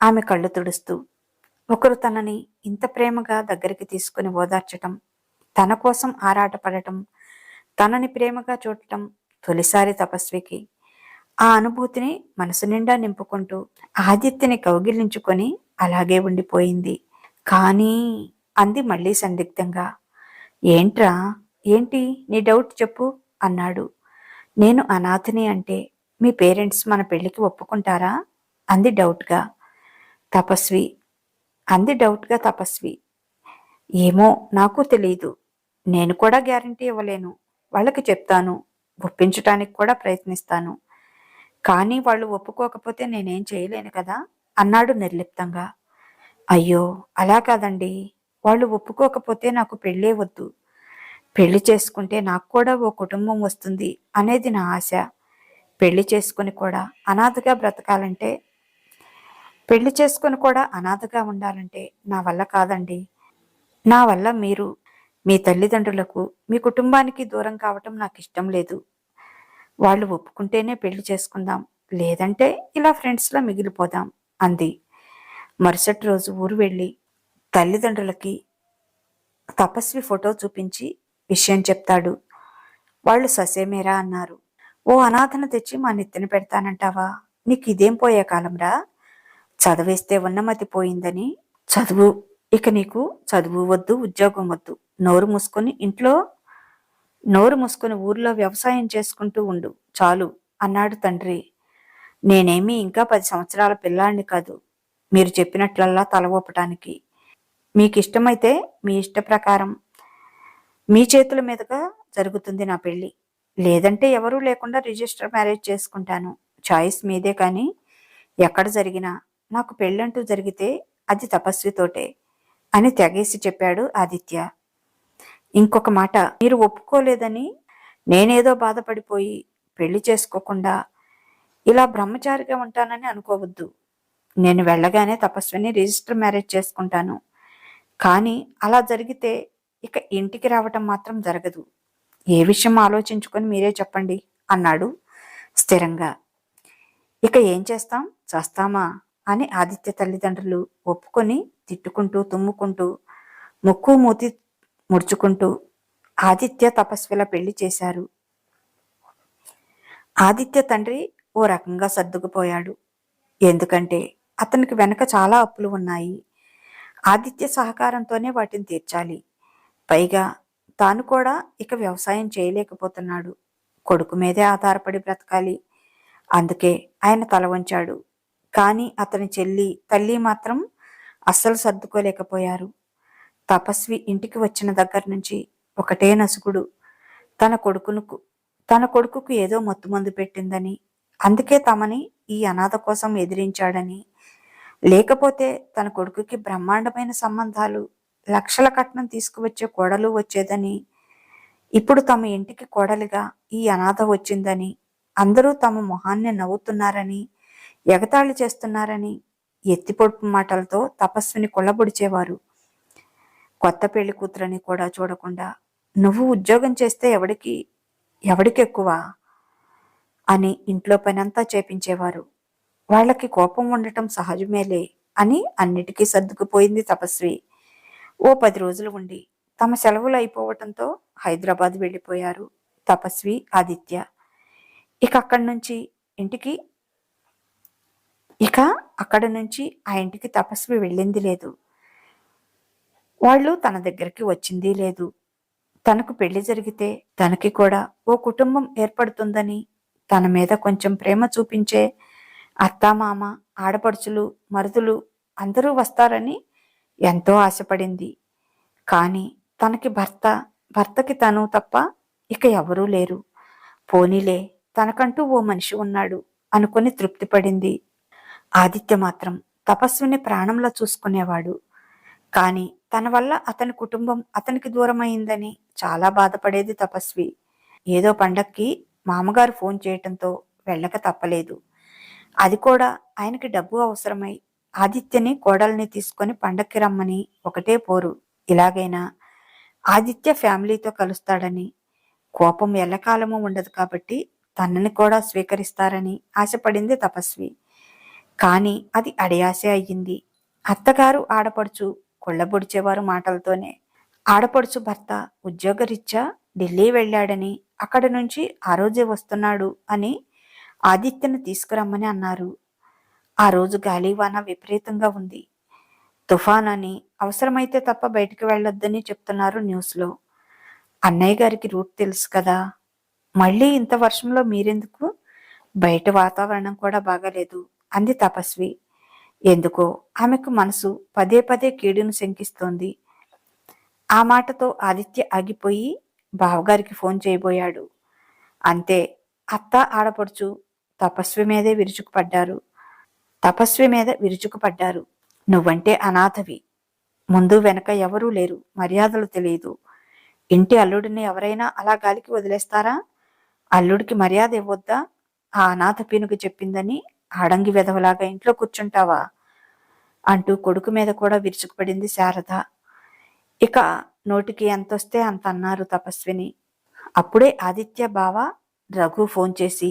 ఆమె కళ్ళు తుడుస్తూ. ఒకరు తనని ఇంత ప్రేమగా దగ్గరికి తీసుకుని ఓదార్చటం, తన కోసం ఆరాటపడటం, తనని ప్రేమగా చూడటం తొలిసారి తపస్వికి. ఆ అనుభూతిని మనసు నిండా నింపుకుంటూ ఆదిత్యని కౌగిలించుకొని అలాగే ఉండిపోయింది. కానీ అంది మళ్ళీ సందిగ్ధంగా. ఏంట్రా, ఏంటి నీ డౌట్ చెప్పు అన్నాడు. నేను అనాథని అంటే మీ పేరెంట్స్ మన పెళ్లికి ఒప్పుకుంటారా అంది డౌట్గా తపస్వి. ఏమో నాకు తెలీదు. నేను కూడా గ్యారంటీ ఇవ్వలేను. వాళ్ళకి చెప్తాను, ఒప్పించటానికి కూడా ప్రయత్నిస్తాను. కానీ వాళ్ళు ఒప్పుకోకపోతే నేనేం చేయలేను కదా అన్నాడు నిర్లిప్తంగా. అయ్యో, అలా కాదండి. వాళ్ళు ఒప్పుకోకపోతే నాకు పెళ్ళే వద్దు. పెళ్లి చేసుకుంటే నాకు కూడా ఓ కుటుంబం వస్తుంది అనేది నా ఆశ. పెళ్లి చేసుకుని కూడా అనాథగా బ్రతకాలంటే, పెళ్లి చేసుకుని కూడా అనాథగా ఉండాలంటే నా వల్ల కాదండి. నా వల్ల మీరు, మీ తల్లిదండ్రులకు, మీ కుటుంబానికి దూరం కావటం నాకు ఇష్టం లేదు. వాళ్ళు ఒప్పుకుంటేనే పెళ్లి చేసుకుందాం, లేదంటే ఇలా ఫ్రెండ్స్లా మిగిలిపోదాం అంది. మరుసటి రోజు ఊరు వెళ్ళి తల్లిదండ్రులకి తపస్వి ఫోటో చూపించి విషయం చెప్తాడు. వాళ్ళు ససేమేరా అన్నారు. ఓ అనాథను తెచ్చి మా నెత్తిన పెడతానంటావా? నీకు ఇదేం పోయే కాలంరా? చదివేస్తే ఉన్నమతి పోయిందని. చదువు, ఇక నీకు చదువు వద్దు, ఉద్యోగం వద్దు. నోరు మూసుకొని ఊర్లో వ్యవసాయం చేసుకుంటూ ఉండు చాలు అన్నాడు తండ్రి. నేనేమీ ఇంకా 10 సంవత్సరాల పిల్లాడిని కాదు, మీరు చెప్పినట్లల్లా తల ఊపటానికి. మీకిష్టమైతే మీ ఇష్ట ప్రకారం మీ చేతుల మీదుగా జరుగుతుంది నా పెళ్లి, లేదంటే ఎవరూ లేకుండా రిజిస్టర్ మ్యారేజ్ చేసుకుంటాను. చాయిస్ మీదే. కానీ ఎక్కడ జరిగినా నాకు పెళ్ళంటూ జరిగితే అది తపస్వితోటే అని తెగేసి చెప్పాడు ఆదిత్య. ఇంకొక మాట, మీరు ఒప్పుకోలేదని నేనేదో బాధపడిపోయి పెళ్లి చేసుకోకుండా ఇలా బ్రహ్మచారిగా ఉంటానని అనుకోవద్దు. నేను వెళ్ళగానే తపస్విని రిజిస్టర్ మ్యారేజ్ చేసుకుంటాను. కానీ అలా జరిగితే ఇక ఇంటికి రావటం మాత్రం జరగదు. ఏ విషయం ఆలోచించుకొని మీరే చెప్పండి అన్నాడు స్థిరంగా. ఇక ఏం చేస్తాం, చేస్తామా అని ఆదిత్య తల్లిదండ్రులు ఒప్పుకొని తిట్టుకుంటూ, తుమ్ముకుంటూ, ముక్కు మూతి ముడుచుకుంటూ ఆదిత్య తపస్విల పెళ్లి చేశారు. ఆదిత్య తండ్రి ఓ రకంగా సర్దుకుపోయాడు. ఎందుకంటే అతనికి వెనక చాలా అప్పులు ఉన్నాయి. ఆదిత్య సహకారంతోనే వాటిని తీర్చాలి. పైగా తాను కూడా ఇక వ్యవసాయం చేయలేకపోతున్నాడు. కొడుకు మీదే ఆధారపడి బ్రతకాలి. అందుకే ఆయన తల వంచాడు. కానీ అతని చెల్లి, తల్లి మాత్రం అస్సలు సర్దుకోలేకపోయారు. తపస్వి ఇంటికి వచ్చిన దగ్గర నుంచి ఒకటే నసుగుడు. తన కొడుకుకు ఏదో మత్తుమందు పెట్టిందని, అందుకే తమని ఈ అనాథ కోసం ఎదిరించాడని, లేకపోతే తన కొడుకుకి బ్రహ్మాండమైన సంబంధాలు, లక్షల కట్నం తీసుకువచ్చే కోడలు వచ్చేదని, ఇప్పుడు తమ ఇంటికి కోడలిగా ఈ అనాథ వచ్చిందని అందరూ తమ మొహాన్ని నవ్వుతున్నారని, ఎగతాళి చేస్తున్నారని ఎత్తిపొడుపు మాటలతో తపస్విని కొల్లబొడిచేవారు. కొత్త పెళ్లి కూతురని కూడా చూడకుండా నువ్వు ఉద్యోగం చేస్తే ఎవడికెక్కువ అని ఇంట్లో పనంతా చేపించేవారు. వాళ్ళకి కోపం ఉండటం సహజమేలే అని అన్నిటికీ సర్దుకుపోయింది తపస్వి. ఓ 10 రోజులు ఉండి తమ సెలవులు అయిపోవటంతో హైదరాబాద్ వెళ్ళిపోయారు తపస్వి, ఆదిత్య. ఇక అక్కడి నుంచి ఆ ఇంటికి తపస్వి వెళ్ళింది లేదు. వాళ్ళు తన దగ్గరికి వచ్చింది లేదు. తనకు పెళ్లి జరిగితే తనకి కూడా ఓ కుటుంబం ఏర్పడుతుందని, తన మీద కొంచెం ప్రేమ చూపించే అత్తామామ, ఆడపడుచులు, మరుదులు అందరూ వస్తారని ఎంతో ఆశపడింది. కానీ తనకి భర్తకి తను తప్ప ఇక ఎవరూ లేరు. పోనీలే, తనకంటూ ఓ మనిషి ఉన్నాడు అనుకుని తృప్తిపడింది. ఆదిత్య మాత్రం తపస్విని ప్రాణంలో చూసుకునేవాడు. కానీ తన వల్ల అతని కుటుంబం అతనికి దూరమైందని చాలా బాధపడేది తపస్వి. ఏదో పండక్కి మామగారు ఫోన్ చేయటంతో వెళ్ళక తప్పలేదు. అది కూడా ఆయనకి డబ్బు అవసరమై ఆదిత్యని, కోడల్ని తీసుకొని పండక్కి రమ్మని ఒకటే పోరు. ఇలాగైనా ఆదిత్య ఫ్యామిలీతో కలుస్తాడని, కోపం ఎల్లకాలము ఉండదు కాబట్టి తనని కూడా స్వీకరిస్తారని ఆశపడింది తపస్వి. కానీ అది అడియాసే అయ్యింది. అత్తగారు, ఆడపడుచు కొళ్ళబొడిచేవారు మాటలతోనే. ఆడపడుచు భర్త ఉద్యోగరీత్యా ఢిల్లీ వెళ్ళాడని, అక్కడి నుంచి ఆ రోజే వస్తున్నాడు అని ఆదిత్యను తీసుకురమ్మని అన్నారు. ఆ రోజు గాలివాన విపరీతంగా ఉంది. తుఫాన్ అని, అవసరమైతే తప్ప బయటికి వెళ్ళొద్దని చెప్తున్నారు న్యూస్లో. అన్నయ్య గారికి రూట్ తెలుసు కదా, మళ్ళీ ఇంత వర్షంలో మీరెందుకు? బయట వాతావరణం కూడా బాగాలేదు అంది తపస్వి. ఎందుకో ఆమెకు మనసు పదే పదే కీడును శంకిస్తోంది. ఆ మాటతో ఆదిత్య ఆగిపోయి బావగారికి ఫోన్ చేయబోయాడు. అంతే, అత్త, ఆడపడుచు తపస్వి మీద విరుచుకుపడ్డారు. నువ్వంటే అనాథవి. ముందు వెనక ఎవరూ లేరు, మర్యాదలు తెలియదు. ఇంటి అల్లుడిని ఎవరైనా అలా గాలికి వదిలేస్తారా? అల్లుడికి మర్యాద ఇవ్వొద్దా? ఆ అనాథ పీనుగు చెప్పిందని ఆడంగి వెధవలాగా ఇంట్లో కూర్చుంటావా అంటూ కొడుకు మీద కూడా విరుచుకుపడింది శారద. ఇక నోటికి ఎంతొస్తే అంత అన్నారు తపస్విని. అప్పుడే ఆదిత్య బావ రఘు ఫోన్ చేసి,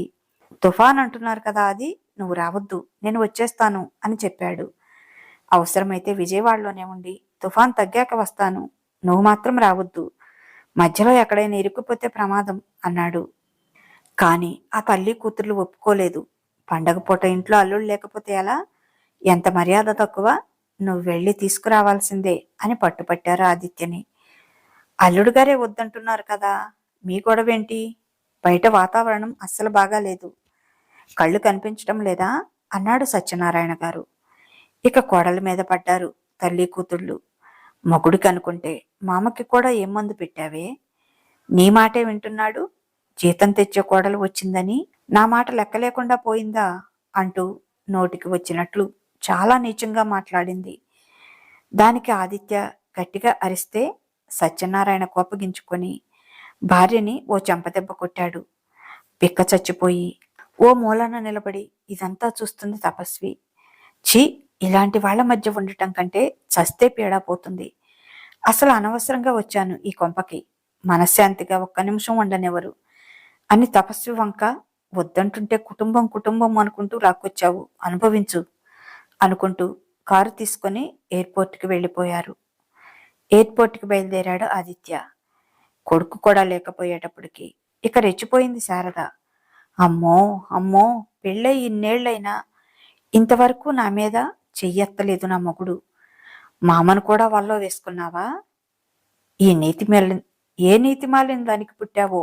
తుఫాన్ అంటున్నారు కదా, అది నువ్వు రావద్దు, నేను వచ్చేస్తాను అని చెప్పాడు. అవసరమైతే విజయవాడలోనే ఉండి తుఫాన్ తగ్గాక వస్తాను, నువ్వు మాత్రం రావద్దు, మధ్యలో ఎక్కడైనా ఇరుక్కుపోతే ప్రమాదం అన్నాడు. కాని ఆ తల్లి కూతుర్లు ఒప్పుకోలేదు. పండగ పూట ఇంట్లో అల్లుడు లేకపోతే ఎలా? ఎంత మర్యాద తక్కువ, నువ్వు వెళ్ళి తీసుకురావాల్సిందే అని పట్టుపట్టారు ఆదిత్యని. అల్లుడు గారే వద్దంటున్నారు కదా, మీ గొడవేంటి? బయట వాతావరణం అస్సలు బాగాలేదు, కళ్ళు కనిపించడం లేదా అన్నాడు సత్యనారాయణ గారు. ఇక కోడల మీద పడ్డారు తల్లి కూతుళ్ళు. మొగుడికి అనుకుంటే మామకి కూడా ఏం మందు పెట్టావే? నీ మాటే వింటున్నాడు, జీతం తెచ్చే కోడలు వచ్చిందని నా మాట లెక్క లేకుండా పోయిందా అంటూ నోటికి వచ్చినట్లు చాలా నీచంగా మాట్లాడింది. దానికి ఆదిత్య గట్టిగా అరిస్తే సత్యనారాయణ కోపగించుకొని భార్యని ఓ చెంపదెబ్బ కొట్టాడు. పిక్క చచ్చిపోయి ఓ మూలన నిలబడి ఇదంతా చూస్తుంది తపస్వి. ఛీ, ఇలాంటి వాళ్ల మధ్య ఉండటం కంటే చస్తే పీడా పోతుంది. అసలు అనవసరంగా వచ్చాను ఈ కొంపకి, మనశ్శాంతిగా ఒక్క నిమిషం ఉండనివ్వరు అని తపస్వి వంక వద్దంటుంటే కుటుంబం కుటుంబం అనుకుంటూ లాక్కొచ్చావు, అనుభవించు అనుకుంటూ కారు తీసుకొని ఎయిర్పోర్ట్కి వెళ్ళిపోయారు. ఎయిర్పోర్ట్కి బయలుదేరాడు ఆదిత్య. కొడుకు కూడా లేకపోయేటప్పటికి ఇక రెచ్చిపోయింది శారద. అమ్మో అమ్మో, పెళ్ళై ఇన్నేళ్లైనా ఇంతవరకు నా మీద చెయ్యెత్తలేదు నా మొగుడు, మామను కూడా వల్లో వేసుకున్నావా? ఈ ఏ నీతి మాలిన దానికి పుట్టావో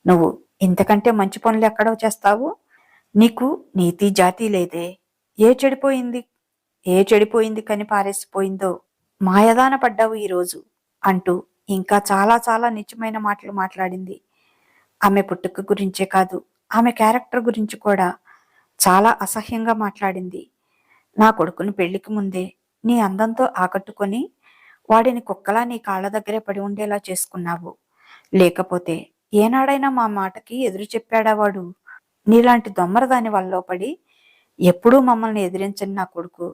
నువ్వు? ఇంతకంటే మంచి పనులు ఎక్కడో చేస్తావు? నీకు నీతి జాతి లేదే. ఏ చెడిపోయింది కని పారేసిపోయిందో మాయదాన పడ్డావు ఈరోజు అంటూ ఇంకా చాలా చాలా నిజమైన మాటలు మాట్లాడింది. ఆమె పుట్టుక గురించే కాదు, ఆమె క్యారెక్టర్ గురించి కూడా చాలా అసహ్యంగా మాట్లాడింది. నా కొడుకుని పెళ్లికి ముందే నీ అందంతో ఆకట్టుకొని వాడిని కుక్కలా నీ కాళ్ల దగ్గరే పడి ఉండేలా చేసుకున్నావు. లేకపోతే ఏనాడైనా మా మాటకి ఎదురు చెప్పాడా వాడు? నీలాంటి దొమ్మరదాని వల్ల పడి ఎప్పుడూ మమ్మల్ని ఎదిరించని నా కొడుకు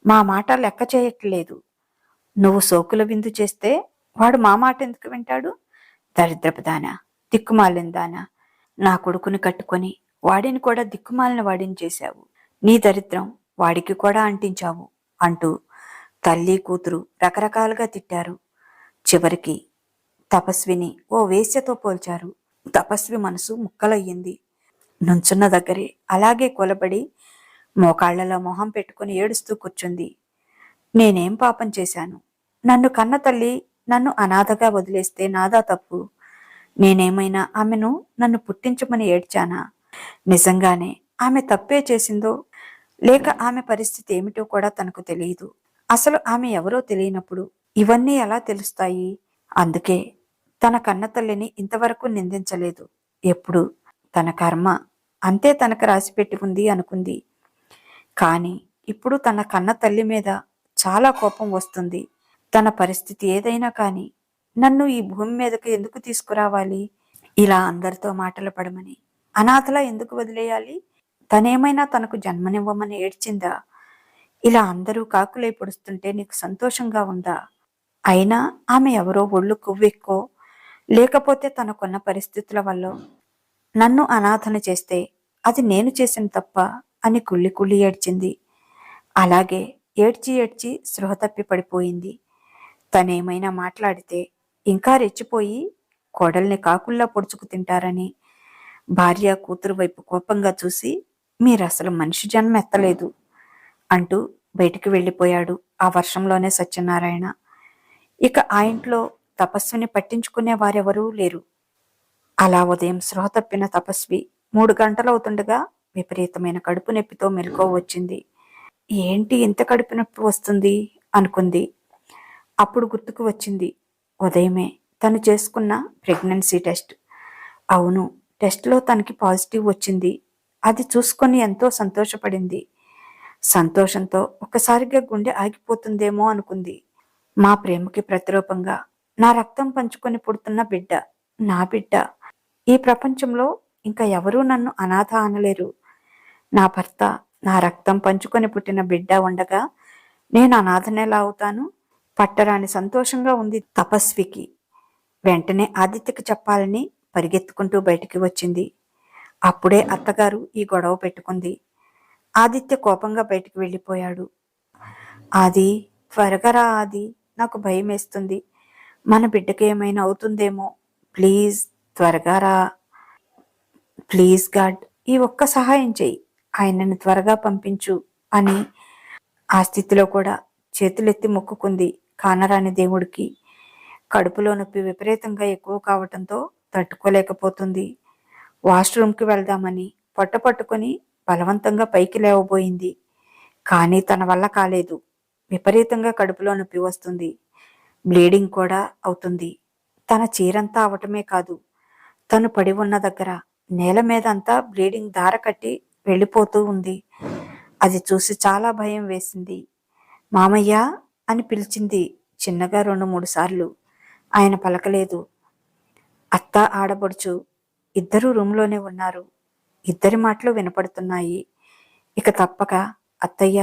మా మాట లెక్క చేయట్లేదు. నువ్వు సోకుల విందు చేస్తే వాడు మా మాట ఎందుకు వింటాడు? దరిద్రపు దానా, దిక్కుమాలిన దానా, నా కొడుకుని కట్టుకొని వాడిని కూడా దిక్కుమాలిన వాడిని చేశావు. నీ దరిద్రం వాడికి కూడా అంటించావు అంటూ తల్లి కూతురు రకరకాలుగా తిట్టారు. చివరికి తపస్విని ఓ వేశ్యతో పోల్చారు. తపస్వి మనసు ముక్కలయ్యింది. నుంచున్న దగ్గరే అలాగే కొలబడి మోకాళ్లలో మొహం పెట్టుకుని ఏడుస్తూ కూర్చుంది. నేనేం పాపం చేశాను? నన్ను కన్న తల్లి నన్ను అనాథగా వదిలేస్తే నాదా తప్పు? నేనేమైనా ఆమెను నన్ను పుట్టించమని ఏడ్చానా? నిజంగానే ఆమె తప్పే చేసిందో లేక ఆమె పరిస్థితి ఏమిటో కూడా తనకు తెలియదు. అసలు ఆమె ఎవరో తెలియనప్పుడు ఇవన్నీ ఎలా తెలుస్తాయి? అందుకే తన కన్న తల్లిని ఇంతవరకు నిందించలేదు. ఎప్పుడు తన కర్మ అంతే తనకు రాసిపెట్టి ఉంది అనుకుంది. కానీ ఇప్పుడు తన కన్న తల్లి మీద చాలా కోపం వస్తుంది. తన పరిస్థితి ఏదైనా కానీ నన్ను ఈ భూమి మీదకు ఎందుకు తీసుకురావాలి? ఇలా అందరితో మాటలు పడమని అనాథలా ఎందుకు వదిలేయాలి? తనేమైనా తనకు జన్మనివ్వమని ఏడ్చిందా? ఇలా అందరూ కాకులై పొడుస్తుంటే నీకు సంతోషంగా ఉందా? అయినా ఆమె ఎవరో ఒళ్ళు కొవ్వెక్కో లేకపోతే తనకున్న పరిస్థితుల వల్ల నన్ను అనాథన చేస్తే అది నేను చేసిన తప్ప అని కుళ్ళి కుళ్ళి ఏడ్చింది. అలాగే ఏడ్చి ఏడ్చి స్పృహ తప్పి పడిపోయింది. తనేమైనా మాట్లాడితే ఇంకా రెచ్చిపోయి కోడల్ని కాకుల్లా పొడుచుకు తింటారని భార్య కూతురు వైపు కోపంగా చూసి మీరసలు మనిషి జన్మ ఎత్తలేదు అంటూ బయటికి వెళ్ళిపోయాడు ఆ వర్షంలోనే సత్యనారాయణ. ఇక ఆ ఇంట్లో తపస్విని పట్టించుకునే వారెవరూ లేరు. అలా ఉదయం స్పృహ తప్పిన తపస్వి 3 గంటలవుతుండగా విపరీతమైన కడుపు నొప్పితో మెలకువ వచ్చింది. ఏంటి ఇంత కడుపు నొప్పి వస్తుంది అనుకుంది. అప్పుడు గుర్తుకు వచ్చింది ఉదయమే తను చేసుకున్న ప్రెగ్నెన్సీ టెస్ట్. అవును, టెస్ట్లో తనకి పాజిటివ్ వచ్చింది. అది చూసుకొని ఎంతో సంతోషపడింది. సంతోషంతో ఒక్కసారిగా గుండె ఆగిపోతుందేమో అనుకుంది. మా ప్రేమకి ప్రతిరూపంగా నా రక్తం పంచుకొని పుడుతున్న బిడ్డ, నా బిడ్డ. ఈ ప్రపంచంలో ఇంకా ఎవరూ నన్ను అనాథ అనలేరు. నా భర్త, నా రక్తం పంచుకొని పుట్టిన బిడ్డ ఉండగా నేను అనాథనేలా అవుతాను? పట్టరాని సంతోషంగా ఉంది తపస్వికి. వెంటనే ఆదిత్యకి చెప్పాలని పరిగెత్తుకుంటూ బయటికి వచ్చింది. అప్పుడే అత్తగారు ఈ గొడవ పెట్టుకుంది. ఆదిత్య కోపంగా బయటికి వెళ్ళిపోయాడు. ఆది, త్వరగా రా ఆది, నాకు భయం వేస్తుంది. మన బిడ్డకి ఏమైనా అవుతుందేమో, ప్లీజ్ త్వరగా రా, ప్లీజ్ గాడ్, ఈ ఒక్క సహాయం చెయ్యి, ఆయనను త్వరగా పంపించు అని ఆ స్థితిలో కూడా చేతులెత్తి మొక్కుకుంది కానరాని దేవుడికి. కడుపులో నొప్పి విపరీతంగా ఎక్కువ కావటంతో తట్టుకోలేకపోతుంది. వాష్రూమ్కి వెళ్దామని పొట్ట పట్టుకొని బలవంతంగా పైకి లేవబోయింది. కానీ తన వల్ల కాలేదు. విపరీతంగా కడుపులో నొప్పి వస్తుంది. బ్లీడింగ్ కూడా అవుతుంది. తన చీరంతా అవటమే కాదు, తను పడి ఉన్న దగ్గర నేల మీద అంతా బ్లీడింగ్ దార కట్టి వెళ్ళిపోతూ ఉంది. అది చూసి చాలా భయం వేసింది. మామయ్య అని పిలిచింది చిన్నగా 2-3 సార్లు. ఆయన పలకలేదు. అత్త, ఆడబడుచు ఇద్దరూ రూంలోనే ఉన్నారు. ఇద్దరి మాటలు వినపడుతున్నాయి. ఇక తప్పక అత్తయ్య,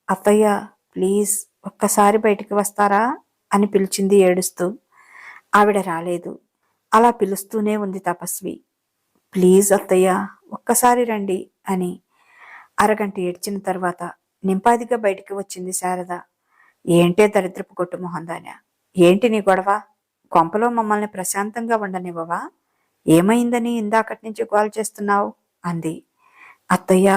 అత్తయ్య, ప్లీజ్ ఒక్కసారి బయటికి వస్తారా అని పిలిచింది ఏడుస్తూ. ఆవిడ రాలేదు. అలా పిలుస్తూనే ఉంది తపస్వి. ప్లీజ్ అత్తయ్య, ఒక్కసారి రండి అని. అరగంట ఏడ్చిన తర్వాత నింపాదిగా బయటికి వచ్చింది శారద. ఏంటే దరిద్రపు కొట్టు మొహందానా, ఏంటి నీ గొడవ? కొంపలో మమ్మల్ని ప్రశాంతంగా ఉండనివ్వవా? ఏమైందని ఇందాకటి నుంచి గోల్ చేస్తున్నావు అంది. అత్తయ్య,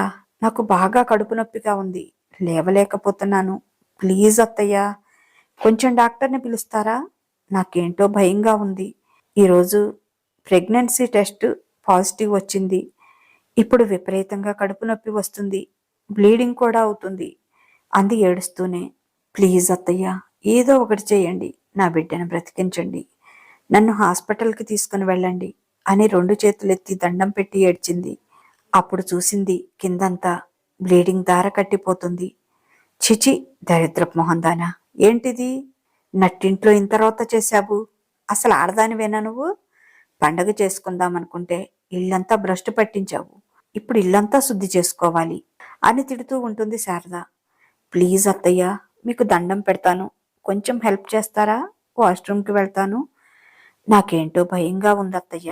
నాకు బాగా కడుపు నొప్పిగా ఉంది, లేవలేకపోతున్నాను. ప్లీజ్ అత్తయ్య, కొంచెం డాక్టర్ని పిలుస్తారా? నాకేంటో భయంగా ఉంది. ఈరోజు ప్రెగ్నెన్సీ టెస్ట్ పాజిటివ్ వచ్చింది. ఇప్పుడు విపరీతంగా కడుపు నొప్పి వస్తుంది, బ్లీడింగ్ కూడా అవుతుంది అంది ఏడుస్తూనే. ప్లీజ్ అత్తయ్య, ఏదో ఒకటి చేయండి, నా బిడ్డను బ్రతికించండి, నన్ను హాస్పిటల్కి తీసుకుని వెళ్ళండి అని 2 చేతులెత్తి దండం పెట్టి ఏడ్చింది. అప్పుడు చూసింది కిందంతా బ్లీడింగ్ దార కట్టిపోతుంది. చిచి, దరిద్రపు మొహందానా, ఏంటిది? నట్టింట్లో ఇంత రోత చేశావు. అసలు ఆడదానివేనా నువ్వు? పండగ చేసుకుందామనుకుంటే ఇల్లంతా భ్రష్టు పట్టించావు. ఇప్పుడు ఇల్లంతా శుద్ధి చేసుకోవాలి అని తిడుతూ ఉంటుంది శారద. ప్లీజ్ అత్తయ్య, మీకు దండం పెడతాను, కొంచెం హెల్ప్ చేస్తారా? వాష్రూమ్కి వెళ్తాను. నాకేంటో భయంగా ఉంది అత్తయ్య,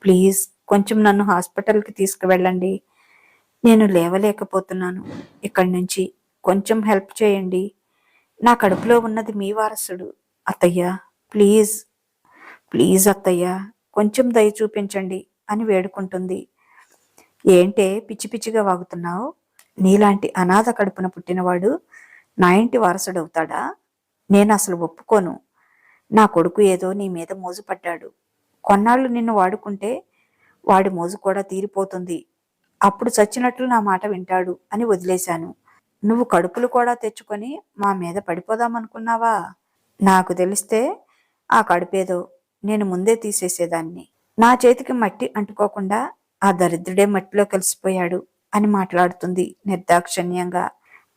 ప్లీజ్ కొంచెం నన్ను హాస్పిటల్కి తీసుకువెళ్ళండి, నేను లేవలేకపోతున్నాను. ఇక్కడి నుంచి కొంచెం హెల్ప్ చేయండి. నా కడుపులో ఉన్నది మీ వారసుడు అత్తయ్య, ప్లీజ్ ప్లీజ్ అత్తయ్య, కొంచెం దయ చూపించండి అని వేడుకుంటుంది. ఏంటే పిచ్చి పిచ్చిగా వాగుతున్నావు? నీలాంటి అనాథ కడుపున పుట్టినవాడు నా ఇంటి వారసుడవుతాడా? నేను అసలు ఒప్పుకోను. నా కొడుకు ఏదో నీ మీద మోజుపడ్డాడు. కొన్నాళ్ళు నిన్ను వాడుకుంటే వాడి మోజు కూడా తీరిపోతుంది. అప్పుడు చచ్చినట్లు నా మాట వింటాడు అని వదిలేశాను. నువ్వు కడుపులు కూడా తెచ్చుకొని మా మీద పడిపోదామనుకున్నావా? నాకు తెలిస్తే ఆ కడుపేదో నేను ముందే తీసేసేదాన్ని. నా చేతికి మట్టి అంటుకోకుండా ఆ దరిద్రుడే మట్టిలో కలిసిపోయాడు అని మాట్లాడుతుంది నిర్దాక్షిణ్యంగా.